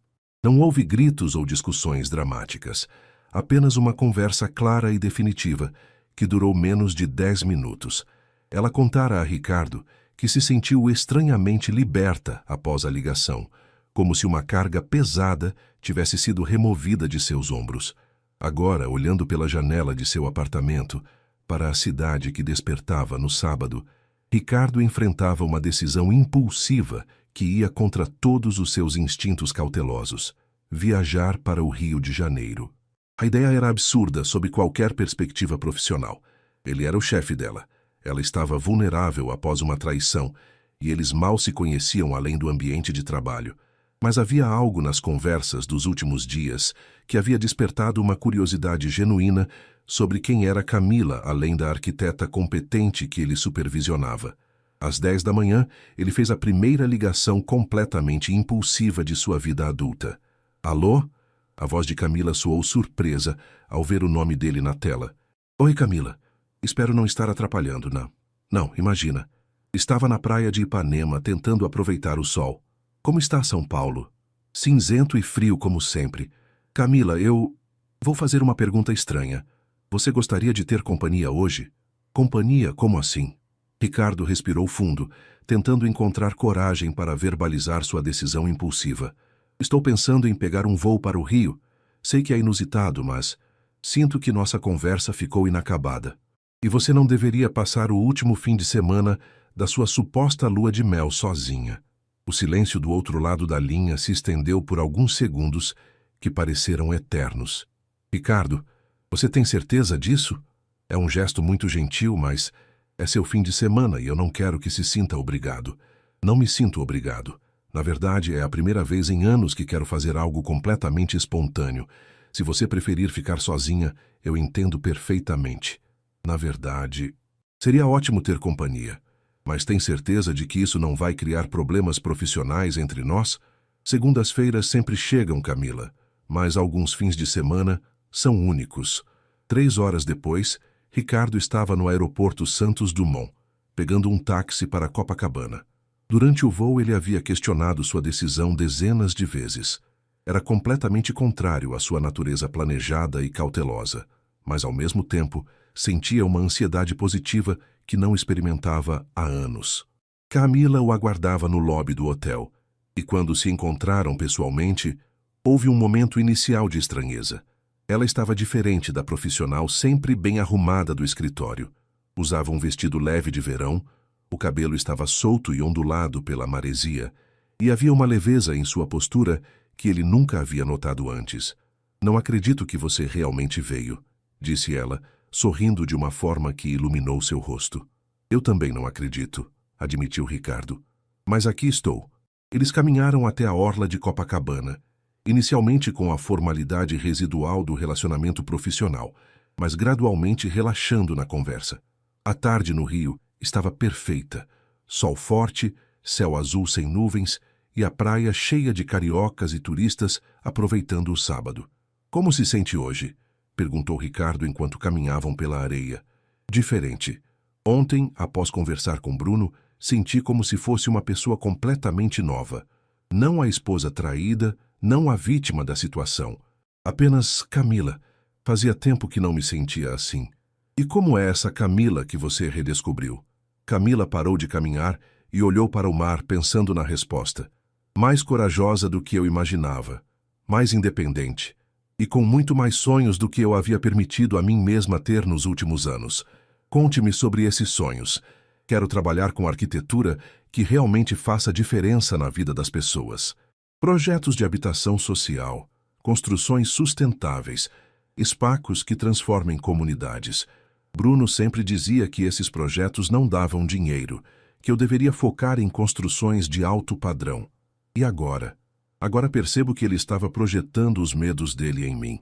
Não houve gritos ou discussões dramáticas, apenas uma conversa clara e definitiva, que durou menos de 10 minutos. Ela contara a Ricardo que se sentiu estranhamente liberta após a ligação, como se uma carga pesada tivesse sido removida de seus ombros. Agora, olhando pela janela de seu apartamento, para a cidade que despertava no sábado, Ricardo enfrentava uma decisão impulsiva que ia contra todos os seus instintos cautelosos: viajar para o Rio de Janeiro. A ideia era absurda sob qualquer perspectiva profissional. Ele era o chefe dela. Ela estava vulnerável após uma traição, e eles mal se conheciam além do ambiente de trabalho. Mas havia algo nas conversas dos últimos dias que havia despertado uma curiosidade genuína sobre quem era Camila, além da arquiteta competente que ele supervisionava. Às 10 da manhã, ele fez a primeira ligação completamente impulsiva de sua vida adulta. Alô? A voz de Camila soou surpresa ao ver o nome dele na tela. Oi, Camila. Espero não estar atrapalhando, não. Não, imagina. Estava na praia de Ipanema tentando aproveitar o sol. Como está São Paulo? Cinzento e frio como sempre. Camila, eu vou fazer uma pergunta estranha. Você gostaria de ter companhia hoje? Companhia? Como assim? Ricardo respirou fundo, tentando encontrar coragem para verbalizar sua decisão impulsiva. Estou pensando em pegar um voo para o Rio. Sei que é inusitado, mas sinto que nossa conversa ficou inacabada. E você não deveria passar o último fim de semana da sua suposta lua de mel sozinha. O silêncio do outro lado da linha se estendeu por alguns segundos que pareceram eternos. Ricardo, você tem certeza disso? É um gesto muito gentil, mas é seu fim de semana e eu não quero que se sinta obrigado. Não me sinto obrigado. Na verdade, é a primeira vez em anos que quero fazer algo completamente espontâneo. Se você preferir ficar sozinha, eu entendo perfeitamente. Na verdade, seria ótimo ter companhia. Mas tem certeza de que isso não vai criar problemas profissionais entre nós? Segundas-feiras sempre chegam, Camila, mas alguns fins de semana são únicos. 3 horas depois, Ricardo estava no aeroporto Santos Dumont, pegando um táxi para Copacabana. Durante o voo, ele havia questionado sua decisão dezenas de vezes. Era completamente contrário à sua natureza planejada e cautelosa, mas ao mesmo tempo sentia uma ansiedade positiva que não experimentava há anos. Camila o aguardava no lobby do hotel, e quando se encontraram pessoalmente, houve um momento inicial de estranheza. Ela estava diferente da profissional sempre bem arrumada do escritório. Usava um vestido leve de verão, o cabelo estava solto e ondulado pela maresia, e havia uma leveza em sua postura que ele nunca havia notado antes. Não acredito que você realmente veio, disse ela, sorrindo de uma forma que iluminou seu rosto. Eu também não acredito, admitiu Ricardo. Mas aqui estou. Eles caminharam até a orla de Copacabana, inicialmente com a formalidade residual do relacionamento profissional, mas gradualmente relaxando na conversa. A tarde no Rio estava perfeita. Sol forte, céu azul sem nuvens e a praia cheia de cariocas e turistas aproveitando o sábado. Como se sente hoje? Perguntou Ricardo enquanto caminhavam pela areia. Diferente. Ontem, após conversar com Bruno, senti como se fosse uma pessoa completamente nova. Não a esposa traída, não a vítima da situação. Apenas Camila. Fazia tempo que não me sentia assim. E como é essa Camila que você redescobriu? Camila parou de caminhar e olhou para o mar pensando na resposta. Mais corajosa do que eu imaginava. Mais independente. E com muito mais sonhos do que eu havia permitido a mim mesma ter nos últimos anos. Conte-me sobre esses sonhos. Quero trabalhar com arquitetura que realmente faça diferença na vida das pessoas. Projetos de habitação social, construções sustentáveis, espaços que transformem comunidades. Bruno sempre dizia que esses projetos não davam dinheiro, que eu deveria focar em construções de alto padrão. E agora? Agora percebo que ele estava projetando os medos dele em mim.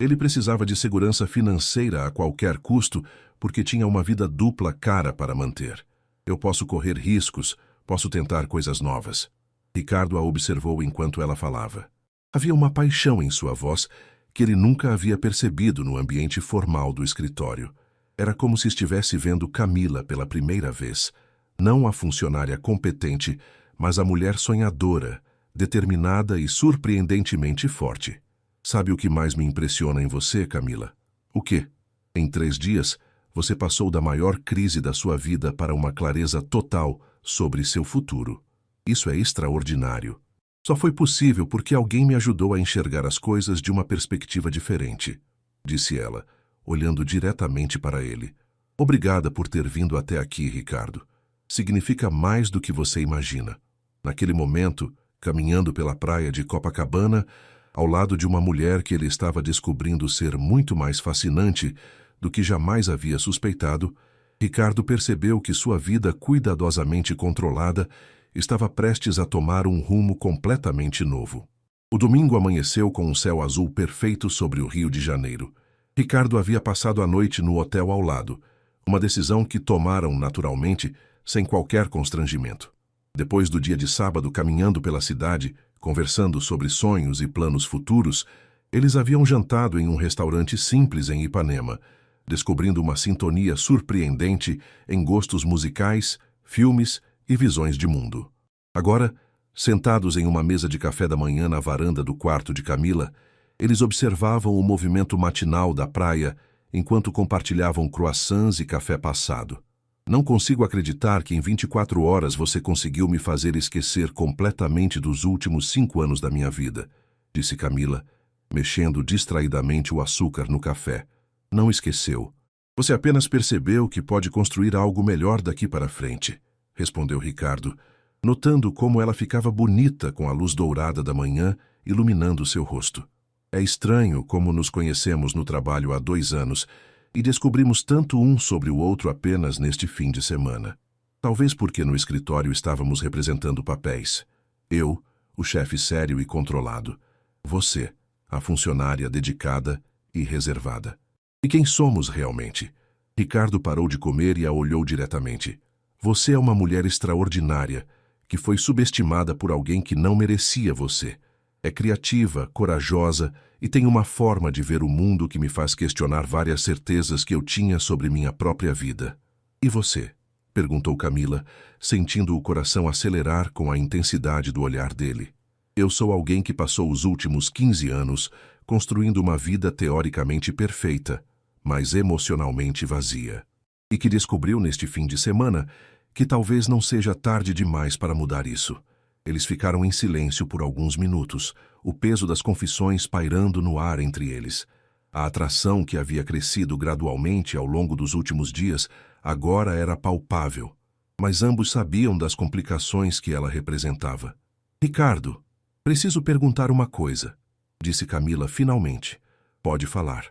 Ele precisava de segurança financeira a qualquer custo, porque tinha uma vida dupla cara para manter. Eu posso correr riscos, posso tentar coisas novas. Ricardo a observou enquanto ela falava. Havia uma paixão em sua voz que ele nunca havia percebido no ambiente formal do escritório. Era como se estivesse vendo Camila pela primeira vez, Não a funcionária competente, mas a mulher sonhadora, determinada e surpreendentemente forte. Sabe o que mais me impressiona em você, Camila? O quê? Em 3 dias, você passou da maior crise da sua vida para uma clareza total sobre seu futuro. Isso é extraordinário. Só foi possível porque alguém me ajudou a enxergar as coisas de uma perspectiva diferente, disse ela, olhando diretamente para ele. Obrigada por ter vindo até aqui, Ricardo. Significa mais do que você imagina. Naquele momento, caminhando pela praia de Copacabana, ao lado de uma mulher que ele estava descobrindo ser muito mais fascinante do que jamais havia suspeitado, Ricardo percebeu que sua vida cuidadosamente controlada estava prestes a tomar um rumo completamente novo. O domingo amanheceu com um céu azul perfeito sobre o Rio de Janeiro. Ricardo havia passado a noite no hotel ao lado, uma decisão que tomaram naturalmente, sem qualquer constrangimento. Depois do dia de sábado caminhando pela cidade, conversando sobre sonhos e planos futuros, eles haviam jantado em um restaurante simples em Ipanema, descobrindo uma sintonia surpreendente em gostos musicais, filmes e visões de mundo. Agora, sentados em uma mesa de café da manhã na varanda do quarto de Camila, eles observavam o movimento matinal da praia enquanto compartilhavam croissants e café passado. Não consigo acreditar que em 24 horas você conseguiu me fazer esquecer completamente dos últimos 5 anos da minha vida, disse Camila, mexendo distraidamente o açúcar no café. Não esqueceu. Você apenas percebeu que pode construir algo melhor daqui para frente, respondeu Ricardo, notando como ela ficava bonita com a luz dourada da manhã iluminando seu rosto. É estranho como nos conhecemos no trabalho há 2 anos e descobrimos tanto um sobre o outro apenas neste fim de semana. Talvez porque no escritório estávamos representando papéis. Eu, o chefe sério e controlado. Você, a funcionária dedicada e reservada. E quem somos realmente? Ricardo parou de comer e a olhou diretamente. Você é uma mulher extraordinária, que foi subestimada por alguém que não merecia você. É criativa, corajosa e tem uma forma de ver o mundo que me faz questionar várias certezas que eu tinha sobre minha própria vida. E você? Perguntou Camila, sentindo o coração acelerar com a intensidade do olhar dele. Eu sou alguém que passou os últimos 15 anos construindo uma vida teoricamente perfeita, mas emocionalmente vazia. E que descobriu neste fim de semana que talvez não seja tarde demais para mudar isso. Eles ficaram em silêncio por alguns minutos, o peso das confissões pairando no ar entre eles. A atração que havia crescido gradualmente ao longo dos últimos dias agora era palpável, mas ambos sabiam das complicações que ela representava. Ricardo, preciso perguntar uma coisa, disse Camila finalmente. Pode falar.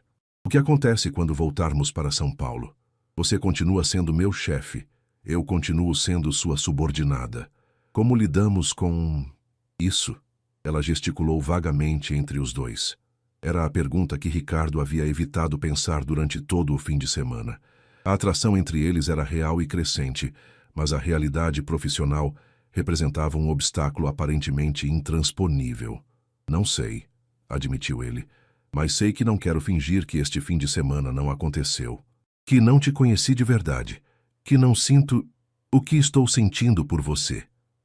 O que acontece quando voltarmos para São Paulo? Você continua sendo meu chefe, eu continuo sendo sua subordinada. Como lidamos com isso? Ela gesticulou vagamente entre os dois. Era a pergunta que Ricardo havia evitado pensar durante todo o fim de semana. A atração entre eles era real e crescente, mas a realidade profissional representava um obstáculo aparentemente intransponível. Não sei, admitiu ele, mas sei que não quero fingir que este fim de semana não aconteceu. Que não te conheci de verdade. Que não sinto o que estou sentindo por você.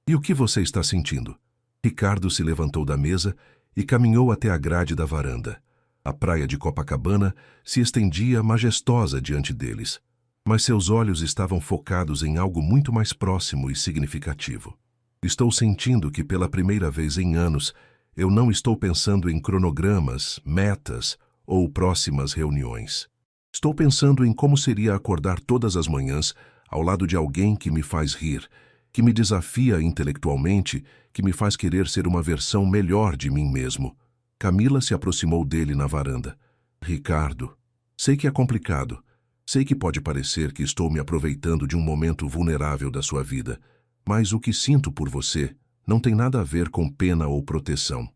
E o que você está sentindo? Ricardo se levantou da mesa e caminhou até a grade da varanda. A praia de Copacabana se estendia majestosa diante deles, mas seus olhos estavam focados em algo muito mais próximo e significativo. Estou sentindo que pela primeira vez em anos eu não estou pensando em cronogramas, metas ou próximas reuniões. Estou pensando em como seria acordar todas as manhãs ao lado de alguém que me faz rir, que me desafia intelectualmente, que me faz querer ser uma versão melhor de mim mesmo. Camila se aproximou dele na varanda. Ricardo, sei que é complicado. Sei que pode parecer que estou me aproveitando de um momento vulnerável da sua vida, mas o que sinto por você não tem nada a ver com pena ou proteção.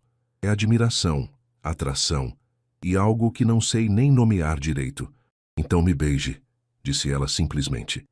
É admiração, atração e algo que não sei nem nomear direito. Então me beije, disse ela simplesmente.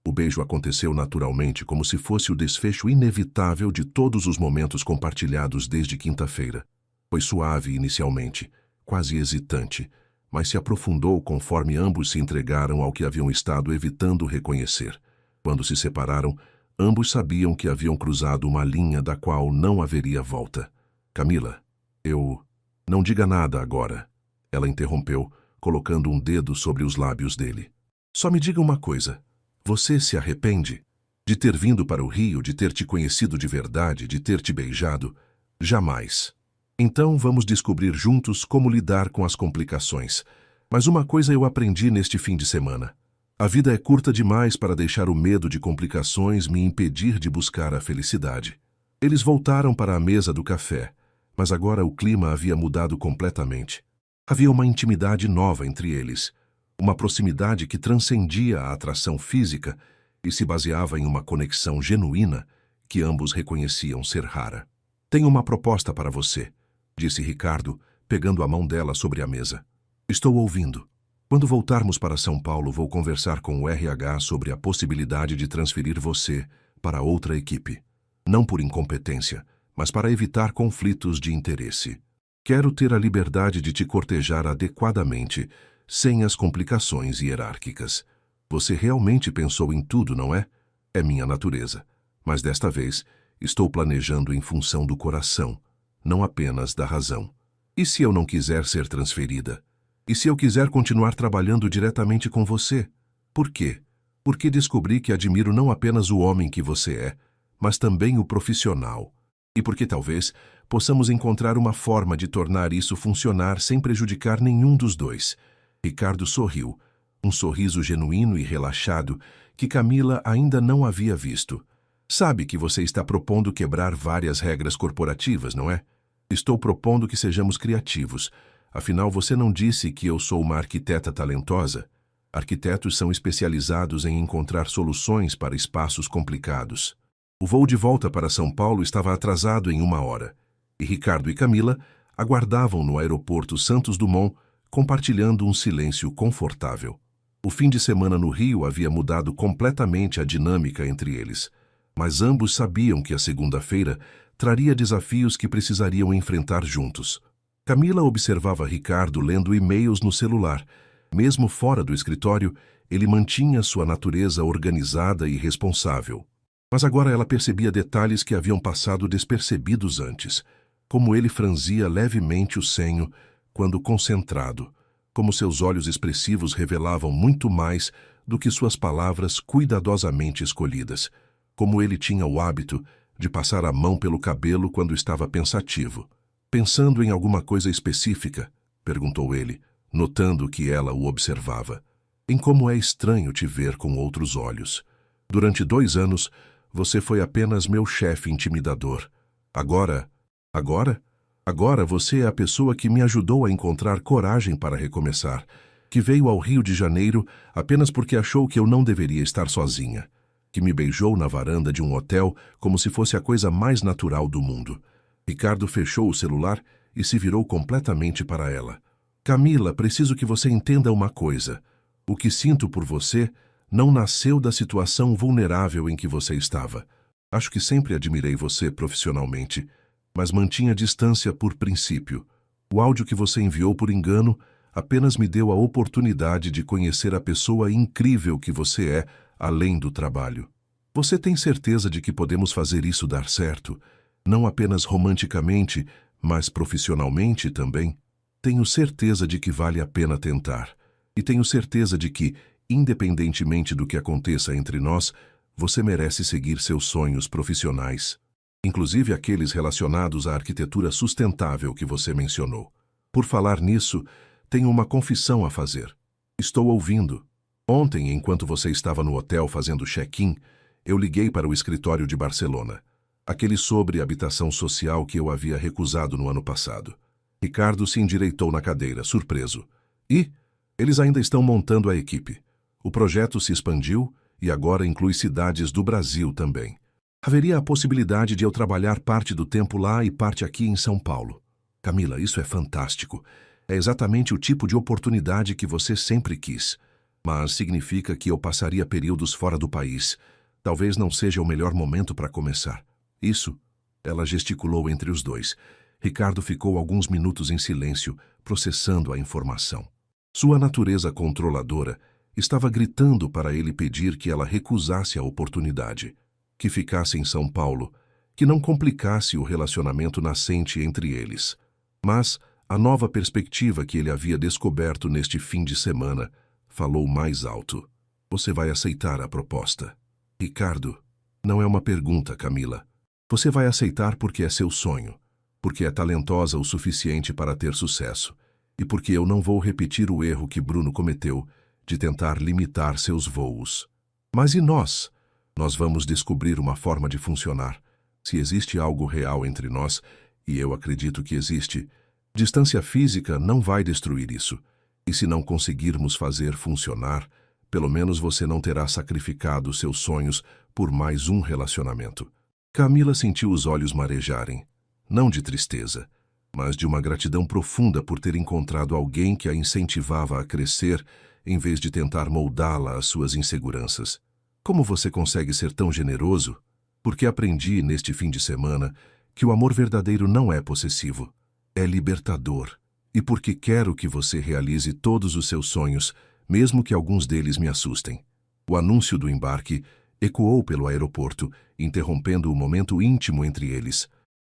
O beijo aconteceu naturalmente, como se fosse o desfecho inevitável de todos os momentos compartilhados desde quinta-feira. Foi suave inicialmente, quase hesitante, mas se aprofundou conforme ambos se entregaram ao que haviam estado evitando reconhecer. Quando se separaram, Ambos sabiam que haviam cruzado uma linha da qual não haveria volta. Camila, eu... Não diga nada agora. Ela interrompeu, colocando um dedo sobre os lábios dele. Só me diga uma coisa. Você se arrepende? De ter vindo para o Rio, de ter te conhecido de verdade, de ter te beijado? Jamais. Então vamos descobrir juntos como lidar com as complicações. Mas uma coisa eu aprendi neste fim de semana. A vida é curta demais para deixar o medo de complicações me impedir de buscar a felicidade. Eles voltaram para a mesa do café, mas agora o clima havia mudado completamente. Havia uma intimidade nova entre eles, uma proximidade que transcendia a atração física e se baseava em uma conexão genuína que ambos reconheciam ser rara. Tenho uma proposta para você, disse Ricardo, pegando a mão dela sobre a mesa. Estou ouvindo. Quando voltarmos para São Paulo, vou conversar com o RH sobre a possibilidade de transferir você para outra equipe. Não por incompetência, mas para evitar conflitos de interesse. Quero ter a liberdade de te cortejar adequadamente, sem as complicações hierárquicas. Você realmente pensou em tudo, não é? É minha natureza. Mas desta vez, estou planejando em função do coração, não apenas da razão. E se eu não quiser ser transferida? E se eu quiser continuar trabalhando diretamente com você? Por quê? Porque descobri que admiro não apenas o homem que você é, mas também o profissional. E porque talvez possamos encontrar uma forma de tornar isso funcionar sem prejudicar nenhum dos dois. Ricardo sorriu, um sorriso genuíno e relaxado que Camila ainda não havia visto. Sabe que você está propondo quebrar várias regras corporativas, não é? Estou propondo que sejamos criativos. Afinal, você não disse que eu sou uma arquiteta talentosa? Arquitetos são especializados em encontrar soluções para espaços complicados. O voo de volta para São Paulo estava atrasado em 1 hora, e Ricardo e Camila aguardavam no aeroporto Santos Dumont, compartilhando um silêncio confortável. O fim de semana no Rio havia mudado completamente a dinâmica entre eles, mas ambos sabiam que a segunda-feira traria desafios que precisariam enfrentar juntos. Camila observava Ricardo lendo e-mails no celular. Mesmo fora do escritório, ele mantinha sua natureza organizada e responsável. Mas agora ela percebia detalhes que haviam passado despercebidos antes, como ele franzia levemente o senho quando concentrado, como seus olhos expressivos revelavam muito mais do que suas palavras cuidadosamente escolhidas, como ele tinha o hábito de passar a mão pelo cabelo quando estava pensativo. Pensando em alguma coisa específica? Perguntou ele, notando que ela o observava. Em como é estranho te ver com outros olhos. Durante 2 anos, você foi apenas meu chefe intimidador. Agora você é a pessoa que me ajudou a encontrar coragem para recomeçar, que veio ao Rio de Janeiro apenas porque achou que eu não deveria estar sozinha, que me beijou na varanda de um hotel como se fosse a coisa mais natural do mundo. Ricardo fechou o celular e se virou completamente para ela. Camila, preciso que você entenda uma coisa. O que sinto por você não nasceu da situação vulnerável em que você estava. Acho que sempre admirei você profissionalmente, mas mantinha distância por princípio. O áudio que você enviou por engano apenas me deu a oportunidade de conhecer a pessoa incrível que você é, além do trabalho. Você tem certeza de que podemos fazer isso dar certo? Não apenas romanticamente, mas profissionalmente também? Tenho certeza de que vale a pena tentar. E tenho certeza de que, independentemente do que aconteça entre nós, você merece seguir seus sonhos profissionais, inclusive aqueles relacionados à arquitetura sustentável que você mencionou. Por falar nisso, tenho uma confissão a fazer. Estou ouvindo. Ontem, enquanto você estava no hotel fazendo check-in, eu liguei para o escritório de Barcelona, aquele sobre habitação social que eu havia recusado no ano passado. Ricardo se endireitou na cadeira, surpreso. E eles ainda estão montando a equipe. O projeto se expandiu e agora inclui cidades do Brasil também. Haveria a possibilidade de eu trabalhar parte do tempo lá e parte aqui em São Paulo. Camila, isso é fantástico. É exatamente o tipo de oportunidade que você sempre quis. Mas significa que eu passaria períodos fora do país. Talvez não seja o melhor momento para começar. Isso? Ela gesticulou entre os dois. Ricardo ficou alguns minutos em silêncio, processando a informação. Sua natureza controladora estava gritando para ele pedir que ela recusasse a oportunidade. que ficasse em São Paulo, que não complicasse o relacionamento nascente entre eles. Mas a nova perspectiva que ele havia descoberto neste fim de semana falou mais alto. Você vai aceitar a proposta? Ricardo, não é uma pergunta, Camila. Você vai aceitar porque é seu sonho, porque é talentosa o suficiente para ter sucesso, e porque eu não vou repetir o erro que Bruno cometeu de tentar limitar seus voos. Mas e nós? Nós vamos descobrir uma forma de funcionar. Se existe algo real entre nós, e eu acredito que existe, distância física não vai destruir isso. E se não conseguirmos fazer funcionar, pelo menos você não terá sacrificado seus sonhos por mais um relacionamento. Camila sentiu os olhos marejarem, não de tristeza, mas de uma gratidão profunda por ter encontrado alguém que a incentivava a crescer em vez de tentar moldá-la às suas inseguranças. Como você consegue ser tão generoso? Porque aprendi neste fim de semana que o amor verdadeiro não é possessivo, é libertador. E porque quero que você realize todos os seus sonhos, mesmo que alguns deles me assustem. O anúncio do embarque ecoou pelo aeroporto, interrompendo o momento íntimo entre eles.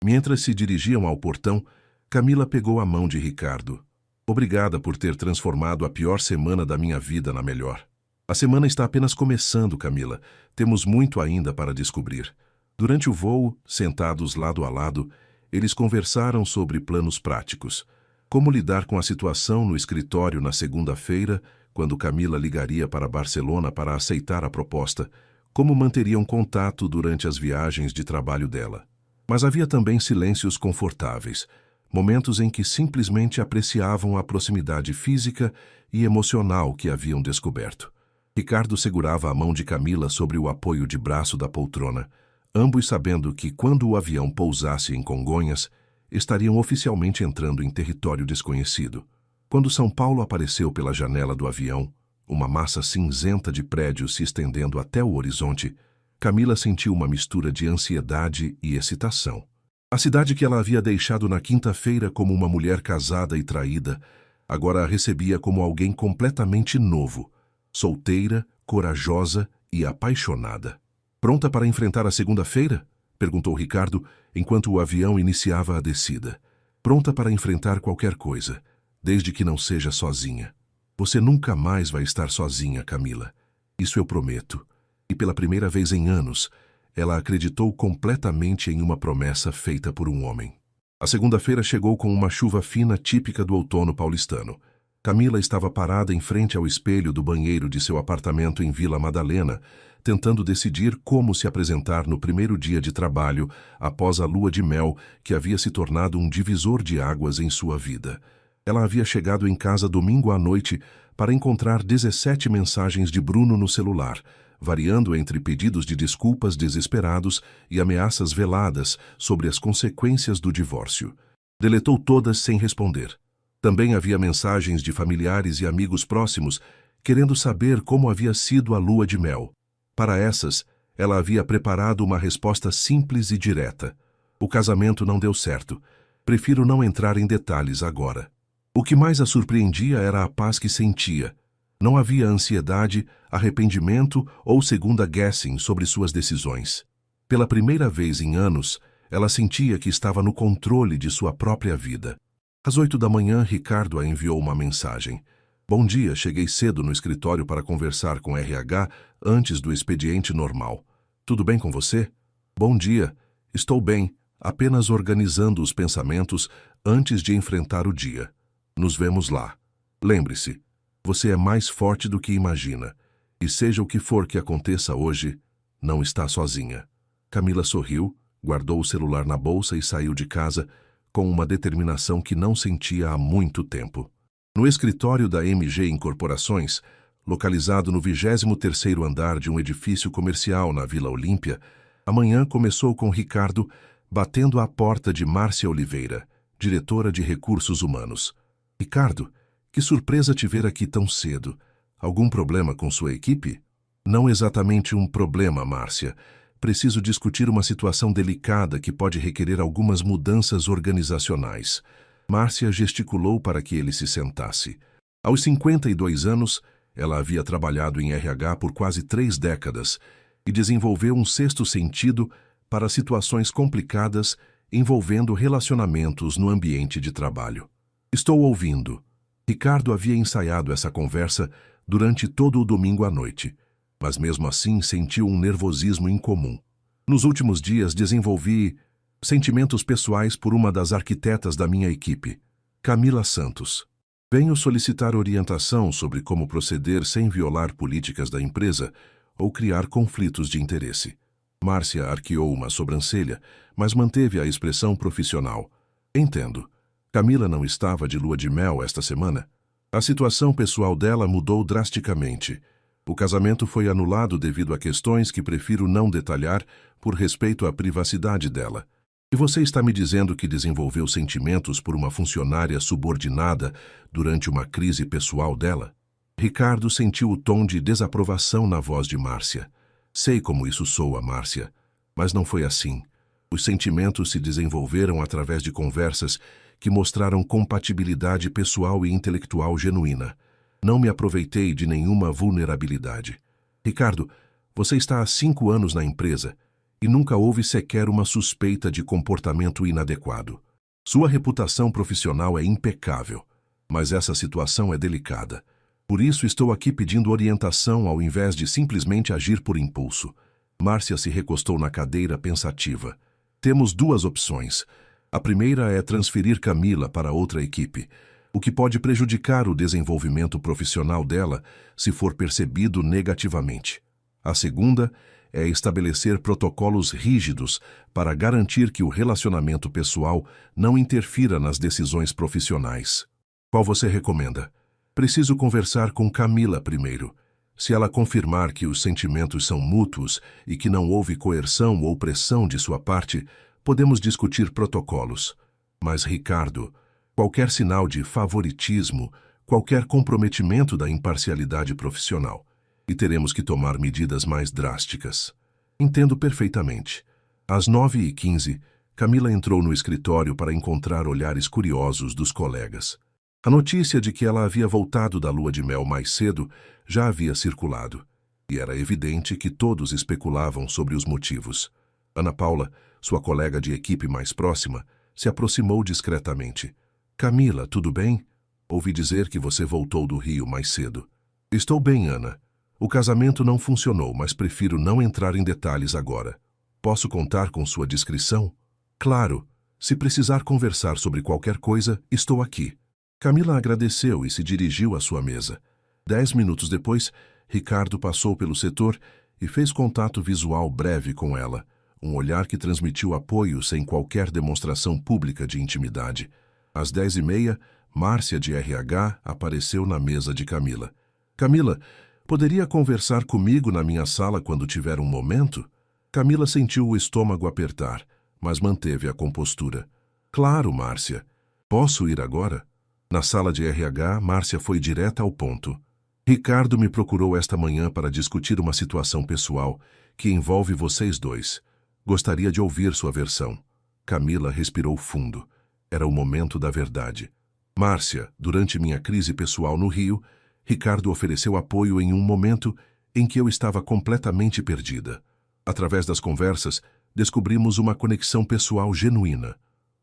Mientras se dirigiam ao portão, Camila pegou a mão de Ricardo. Obrigada por ter transformado a pior semana da minha vida na melhor. A semana está apenas começando, Camila. Temos muito ainda para descobrir. Durante o voo, sentados lado a lado, eles conversaram sobre planos práticos. Como lidar com a situação no escritório na segunda-feira, quando Camila ligaria para Barcelona para aceitar a proposta, como manteriam contato durante as viagens de trabalho dela. Mas havia também silêncios confortáveis, momentos em que simplesmente apreciavam a proximidade física e emocional que haviam descoberto. Ricardo segurava a mão de Camila sobre o apoio de braço da poltrona, ambos sabendo que quando o avião pousasse em Congonhas, estariam oficialmente entrando em território desconhecido. Quando São Paulo apareceu pela janela do avião, uma massa cinzenta de prédios se estendendo até o horizonte, Camila sentiu uma mistura de ansiedade e excitação. A cidade que ela havia deixado na quinta-feira como uma mulher casada e traída, agora a recebia como alguém completamente novo, solteira, corajosa e apaixonada. Pronta para enfrentar a segunda-feira? Perguntou Ricardo, enquanto o avião iniciava a descida. Pronta para enfrentar qualquer coisa, desde que não seja sozinha. Você nunca mais vai estar sozinha, Camila. Isso eu prometo. E pela primeira vez em anos, ela acreditou completamente em uma promessa feita por um homem. A segunda-feira chegou com uma chuva fina típica do outono paulistano. Camila estava parada em frente ao espelho do banheiro de seu apartamento em Vila Madalena, tentando decidir como se apresentar no primeiro dia de trabalho após a lua de mel que havia se tornado um divisor de águas em sua vida. Ela havia chegado em casa domingo à noite para encontrar 17 mensagens de Bruno no celular, variando entre pedidos de desculpas desesperados e ameaças veladas sobre as consequências do divórcio. Deletou todas sem responder. Também havia mensagens de familiares e amigos próximos querendo saber como havia sido a lua de mel. Para essas, ela havia preparado uma resposta simples e direta. O casamento não deu certo. Prefiro não entrar em detalhes agora. O que mais a surpreendia era a paz que sentia. Não havia ansiedade, arrependimento ou segunda-guessing sobre suas decisões. Pela primeira vez em anos, ela sentia que estava no controle de sua própria vida. Às 8 da manhã, Ricardo a enviou uma mensagem. Bom dia, cheguei cedo no escritório para conversar com RH antes do expediente normal. Tudo bem com você? Bom dia, estou bem, apenas organizando os pensamentos antes de enfrentar o dia. Nos vemos lá. Lembre-se, você é mais forte do que imagina, e seja o que for que aconteça hoje, não está sozinha. Camila sorriu, guardou o celular na bolsa e saiu de casa com uma determinação que não sentia há muito tempo. No escritório da MG Incorporações, localizado no 23º andar de um edifício comercial na Vila Olímpia, a manhã começou com Ricardo batendo à porta de Márcia Oliveira, diretora de Recursos Humanos. Ricardo, que surpresa te ver aqui tão cedo. Algum problema com sua equipe? Não exatamente um problema, Márcia. Preciso discutir uma situação delicada que pode requerer algumas mudanças organizacionais. Márcia gesticulou para que ele se sentasse. Aos 52 anos, ela havia trabalhado em RH por quase 3 décadas e desenvolveu um sexto sentido para situações complicadas envolvendo relacionamentos no ambiente de trabalho. Estou ouvindo. Ricardo havia ensaiado essa conversa durante todo o domingo à noite, mas mesmo assim sentiu um nervosismo incomum. Nos últimos dias desenvolvi sentimentos pessoais por uma das arquitetas da minha equipe, Camila Santos. Venho solicitar orientação sobre como proceder sem violar políticas da empresa ou criar conflitos de interesse. Márcia arqueou uma sobrancelha, mas manteve a expressão profissional. Entendo. Camila não estava de lua de mel esta semana. A situação pessoal dela mudou drasticamente. O casamento foi anulado devido a questões que prefiro não detalhar por respeito à privacidade dela. E você está me dizendo que desenvolveu sentimentos por uma funcionária subordinada durante uma crise pessoal dela? Ricardo sentiu o tom de desaprovação na voz de Márcia. Sei como isso soa, Márcia, mas não foi assim. Os sentimentos se desenvolveram através de conversas que mostraram compatibilidade pessoal e intelectual genuína. Não me aproveitei de nenhuma vulnerabilidade. Ricardo, você está há 5 anos na empresa e nunca houve sequer uma suspeita de comportamento inadequado. Sua reputação profissional é impecável, mas essa situação é delicada. Por isso estou aqui pedindo orientação ao invés de simplesmente agir por impulso. Márcia se recostou na cadeira pensativa. Temos 2 opções. A primeira é transferir Camila para outra equipe, o que pode prejudicar o desenvolvimento profissional dela se for percebido negativamente. A segunda é estabelecer protocolos rígidos para garantir que o relacionamento pessoal não interfira nas decisões profissionais. Qual você recomenda? Preciso conversar com Camila primeiro. Se ela confirmar que os sentimentos são mútuos e que não houve coerção ou pressão de sua parte, podemos discutir protocolos. Mas, Ricardo, qualquer sinal de favoritismo, qualquer comprometimento da imparcialidade profissional, e teremos que tomar medidas mais drásticas. Entendo perfeitamente. Às 9h15, Camila entrou no escritório para encontrar olhares curiosos dos colegas. A notícia de que ela havia voltado da lua de mel mais cedo já havia circulado, e era evidente que todos especulavam sobre os motivos. Ana Paula, sua colega de equipe mais próxima, se aproximou discretamente. Camila, tudo bem? Ouvi dizer que você voltou do Rio mais cedo. Estou bem, Ana. O casamento não funcionou, mas prefiro não entrar em detalhes agora. Posso contar com sua discrição? Claro. Se precisar conversar sobre qualquer coisa, estou aqui. Camila agradeceu e se dirigiu à sua mesa. 10 minutos depois, Ricardo passou pelo setor e fez contato visual breve com ela, um olhar que transmitiu apoio sem qualquer demonstração pública de intimidade. Às 10h30, Márcia de RH apareceu na mesa de Camila. Camila, poderia conversar comigo na minha sala quando tiver um momento? Camila sentiu o estômago apertar, mas manteve a compostura. Claro, Márcia. Posso ir agora? Na sala de RH, Márcia foi direta ao ponto. Ricardo me procurou esta manhã para discutir uma situação pessoal que envolve vocês dois. Gostaria de ouvir sua versão. Camila respirou fundo. Era o momento da verdade. Márcia, durante minha crise pessoal no Rio, Ricardo ofereceu apoio em um momento em que eu estava completamente perdida. Através das conversas, descobrimos uma conexão pessoal genuína.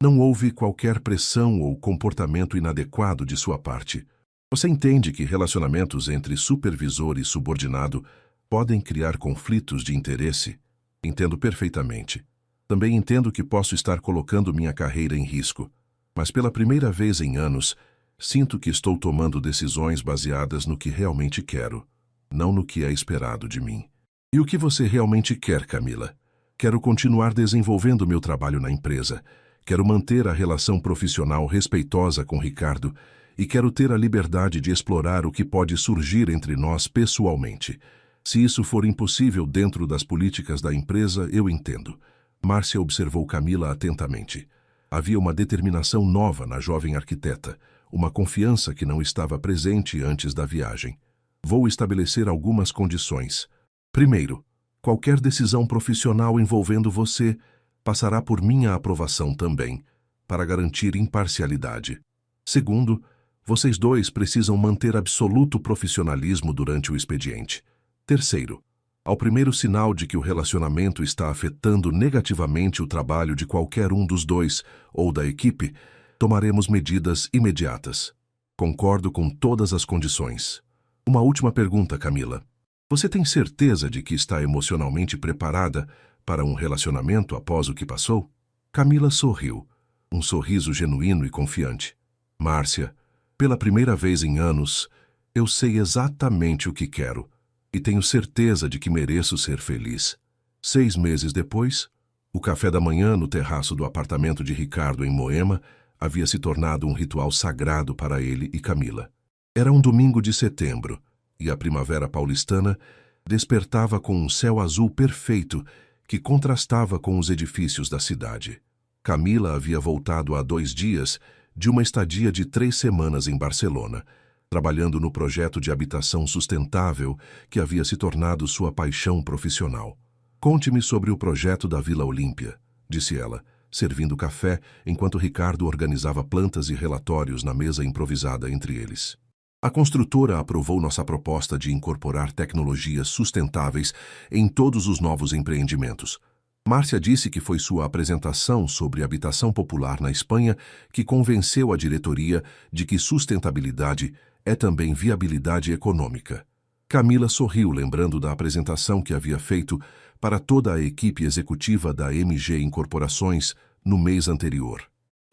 Não houve qualquer pressão ou comportamento inadequado de sua parte. Você entende que relacionamentos entre supervisor e subordinado podem criar conflitos de interesse? Entendo perfeitamente. Também entendo que posso estar colocando minha carreira em risco. Mas pela primeira vez em anos, sinto que estou tomando decisões baseadas no que realmente quero, não no que é esperado de mim. E o que você realmente quer, Camila? Quero continuar desenvolvendo meu trabalho na empresa. Quero manter a relação profissional respeitosa com Ricardo e quero ter a liberdade de explorar o que pode surgir entre nós pessoalmente. Se isso for impossível dentro das políticas da empresa, eu entendo. Márcia observou Camila atentamente. Havia uma determinação nova na jovem arquiteta, uma confiança que não estava presente antes da viagem. Vou estabelecer algumas condições. Primeiro, qualquer decisão profissional envolvendo você passará por minha aprovação também, para garantir imparcialidade. Segundo, vocês dois precisam manter absoluto profissionalismo durante o expediente. Terceiro, Ao primeiro sinal de que o relacionamento está afetando negativamente o trabalho de qualquer um dos dois ou da equipe, tomaremos medidas imediatas. Concordo com todas as condições. Uma última pergunta, Camila. Você tem certeza de que está emocionalmente preparada para um relacionamento após o que passou? Camila sorriu, um sorriso genuíno e confiante. Márcia, pela primeira vez em anos, eu sei exatamente o que quero e tenho certeza de que mereço ser feliz. 6 meses depois, o café da manhã no terraço do apartamento de Ricardo em Moema havia se tornado um ritual sagrado para ele e Camila. Era um domingo de setembro e a primavera paulistana despertava com um céu azul perfeito que contrastava com os edifícios da cidade. Camila havia voltado há 2 dias de uma estadia de 3 semanas em Barcelona, trabalhando no projeto de habitação sustentável que havia se tornado sua paixão profissional. Conte-me sobre o projeto da Vila Olímpia, disse ela, servindo café enquanto Ricardo organizava plantas e relatórios na mesa improvisada entre eles. A construtora aprovou nossa proposta de incorporar tecnologias sustentáveis em todos os novos empreendimentos. Márcia disse que foi sua apresentação sobre habitação popular na Espanha que convenceu a diretoria de que sustentabilidade é também viabilidade econômica. Camila sorriu, lembrando da apresentação que havia feito para toda a equipe executiva da MG Incorporações no mês anterior.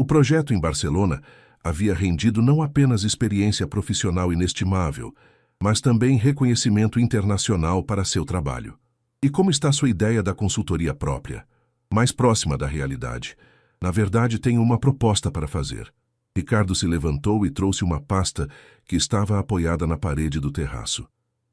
O projeto em Barcelona havia rendido não apenas experiência profissional inestimável, mas também reconhecimento internacional para seu trabalho. E como está sua ideia da consultoria própria? Mais próxima da realidade. Na verdade, tenho uma proposta para fazer. Ricardo se levantou e trouxe uma pasta que estava apoiada na parede do terraço.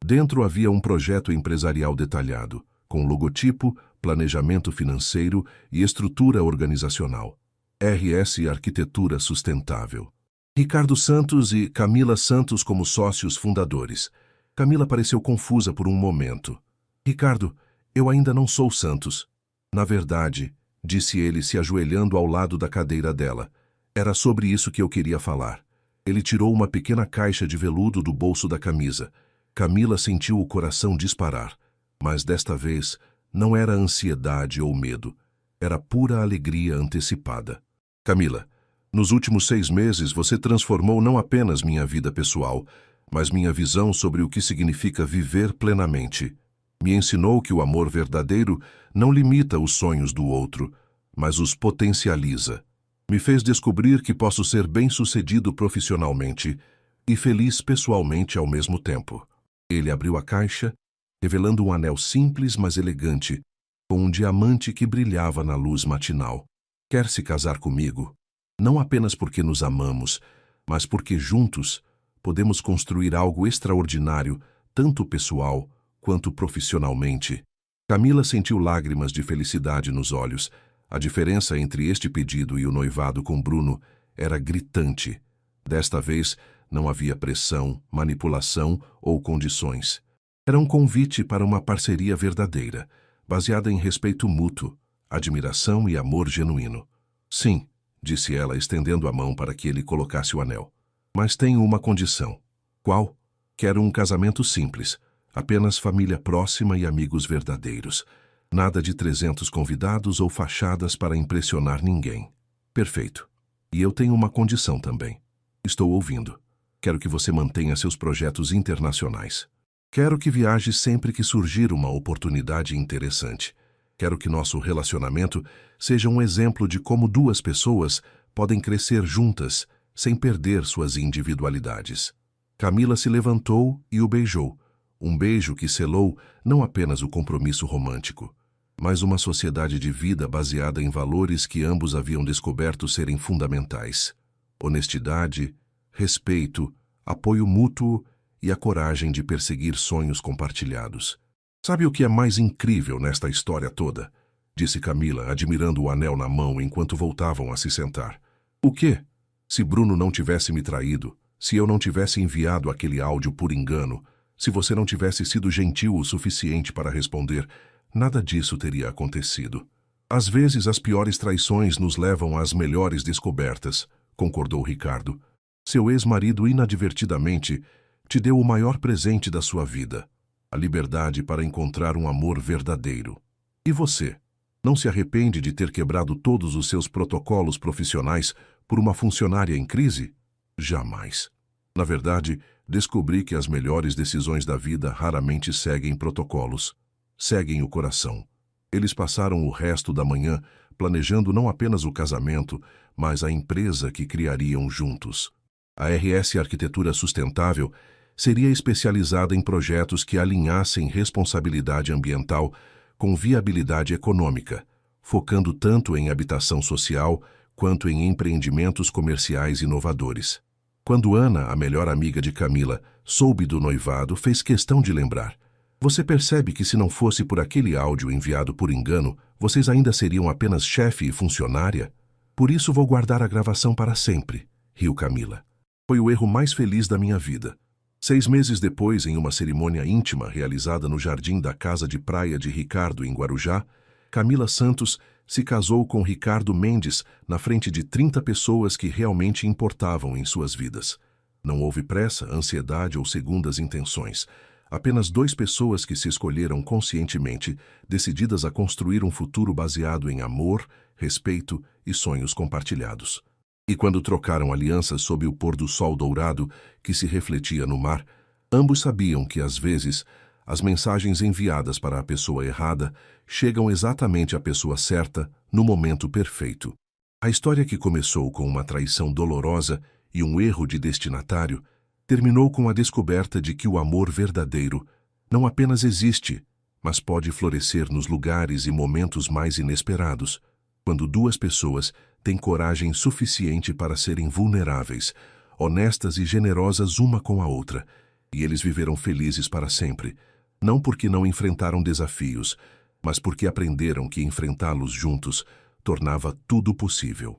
Dentro havia um projeto empresarial detalhado, com logotipo, planejamento financeiro e estrutura organizacional. RS Arquitetura Sustentável. Ricardo Santos e Camila Santos como sócios fundadores. Camila pareceu confusa por um momento. Ricardo, eu ainda não sou Santos. Na verdade, disse ele se ajoelhando ao lado da cadeira dela. Era sobre isso que eu queria falar. Ele tirou uma pequena caixa de veludo do bolso da camisa. Camila sentiu o coração disparar, mas desta vez não era ansiedade ou medo. Era pura alegria antecipada. Camila, nos últimos 6 meses você transformou não apenas minha vida pessoal, mas minha visão sobre o que significa viver plenamente. Me ensinou que o amor verdadeiro não limita os sonhos do outro, mas os potencializa. Me fez descobrir que posso ser bem-sucedido profissionalmente e feliz pessoalmente ao mesmo tempo. Ele abriu a caixa, revelando um anel simples, mas elegante, com um diamante que brilhava na luz matinal. Quer se casar comigo? Não apenas porque nos amamos, mas porque juntos podemos construir algo extraordinário, tanto pessoal quanto profissionalmente. Camila sentiu lágrimas de felicidade nos olhos. A diferença entre este pedido e o noivado com Bruno era gritante. Desta vez, não havia pressão, manipulação ou condições. Era um convite para uma parceria verdadeira, baseada em respeito mútuo, admiração e amor genuíno. Sim, disse ela, estendendo a mão para que ele colocasse o anel. Mas tenho uma condição. Qual? Quero um casamento simples. Apenas família próxima e amigos verdadeiros. Nada de 300 convidados ou fachadas para impressionar ninguém. Perfeito. E eu tenho uma condição também. Estou ouvindo. Quero que você mantenha seus projetos internacionais. Quero que viaje sempre que surgir uma oportunidade interessante. Quero que nosso relacionamento seja um exemplo de como 2 pessoas podem crescer juntas, sem perder suas individualidades. Camila se levantou e o beijou. Um beijo que selou não apenas o compromisso romântico, mas uma sociedade de vida baseada em valores que ambos haviam descoberto serem fundamentais: honestidade, respeito, apoio mútuo e a coragem de perseguir sonhos compartilhados. Sabe o que é mais incrível nesta história toda? Disse Camila, admirando o anel na mão enquanto voltavam a se sentar. O quê? Se Bruno não tivesse me traído, se eu não tivesse enviado aquele áudio por engano, se você não tivesse sido gentil o suficiente para responder, nada disso teria acontecido. Às vezes, as piores traições nos levam às melhores descobertas, concordou Ricardo. Seu ex-marido inadvertidamente te deu o maior presente da sua vida. a liberdade para encontrar um amor verdadeiro. E você? Não se arrepende de ter quebrado todos os seus protocolos profissionais por uma funcionária em crise? Jamais. Na verdade, descobri que as melhores decisões da vida raramente seguem protocolos. Seguem o coração. Eles passaram o resto da manhã planejando não apenas o casamento, mas a empresa que criariam juntos. A RS Arquitetura Sustentável seria especializada em projetos que alinhassem responsabilidade ambiental com viabilidade econômica, focando tanto em habitação social quanto em empreendimentos comerciais inovadores. Quando Ana, a melhor amiga de Camila, soube do noivado, fez questão de lembrar: "Você percebe que se não fosse por aquele áudio enviado por engano, vocês ainda seriam apenas chefe e funcionária? Por isso vou guardar a gravação para sempre", riu Camila. Foi o erro mais feliz da minha vida. 6 meses depois, em uma cerimônia íntima realizada no jardim da casa de praia de Ricardo, em Guarujá, Camila Santos se casou com Ricardo Mendes na frente de 30 pessoas que realmente importavam em suas vidas. Não houve pressa, ansiedade ou segundas intenções. Apenas 2 pessoas que se escolheram conscientemente, decididas a construir um futuro baseado em amor, respeito e sonhos compartilhados. E quando trocaram alianças sob o pôr do sol dourado que se refletia no mar, ambos sabiam que, às vezes, as mensagens enviadas para a pessoa errada chegam exatamente à pessoa certa no momento perfeito. A história, que começou com uma traição dolorosa e um erro de destinatário, terminou com a descoberta de que o amor verdadeiro não apenas existe, mas pode florescer nos lugares e momentos mais inesperados, quando 2 pessoas têm coragem suficiente para serem vulneráveis, honestas e generosas uma com a outra, e eles viverão felizes para sempre, não porque não enfrentaram desafios, mas porque aprenderam que enfrentá-los juntos tornava tudo possível.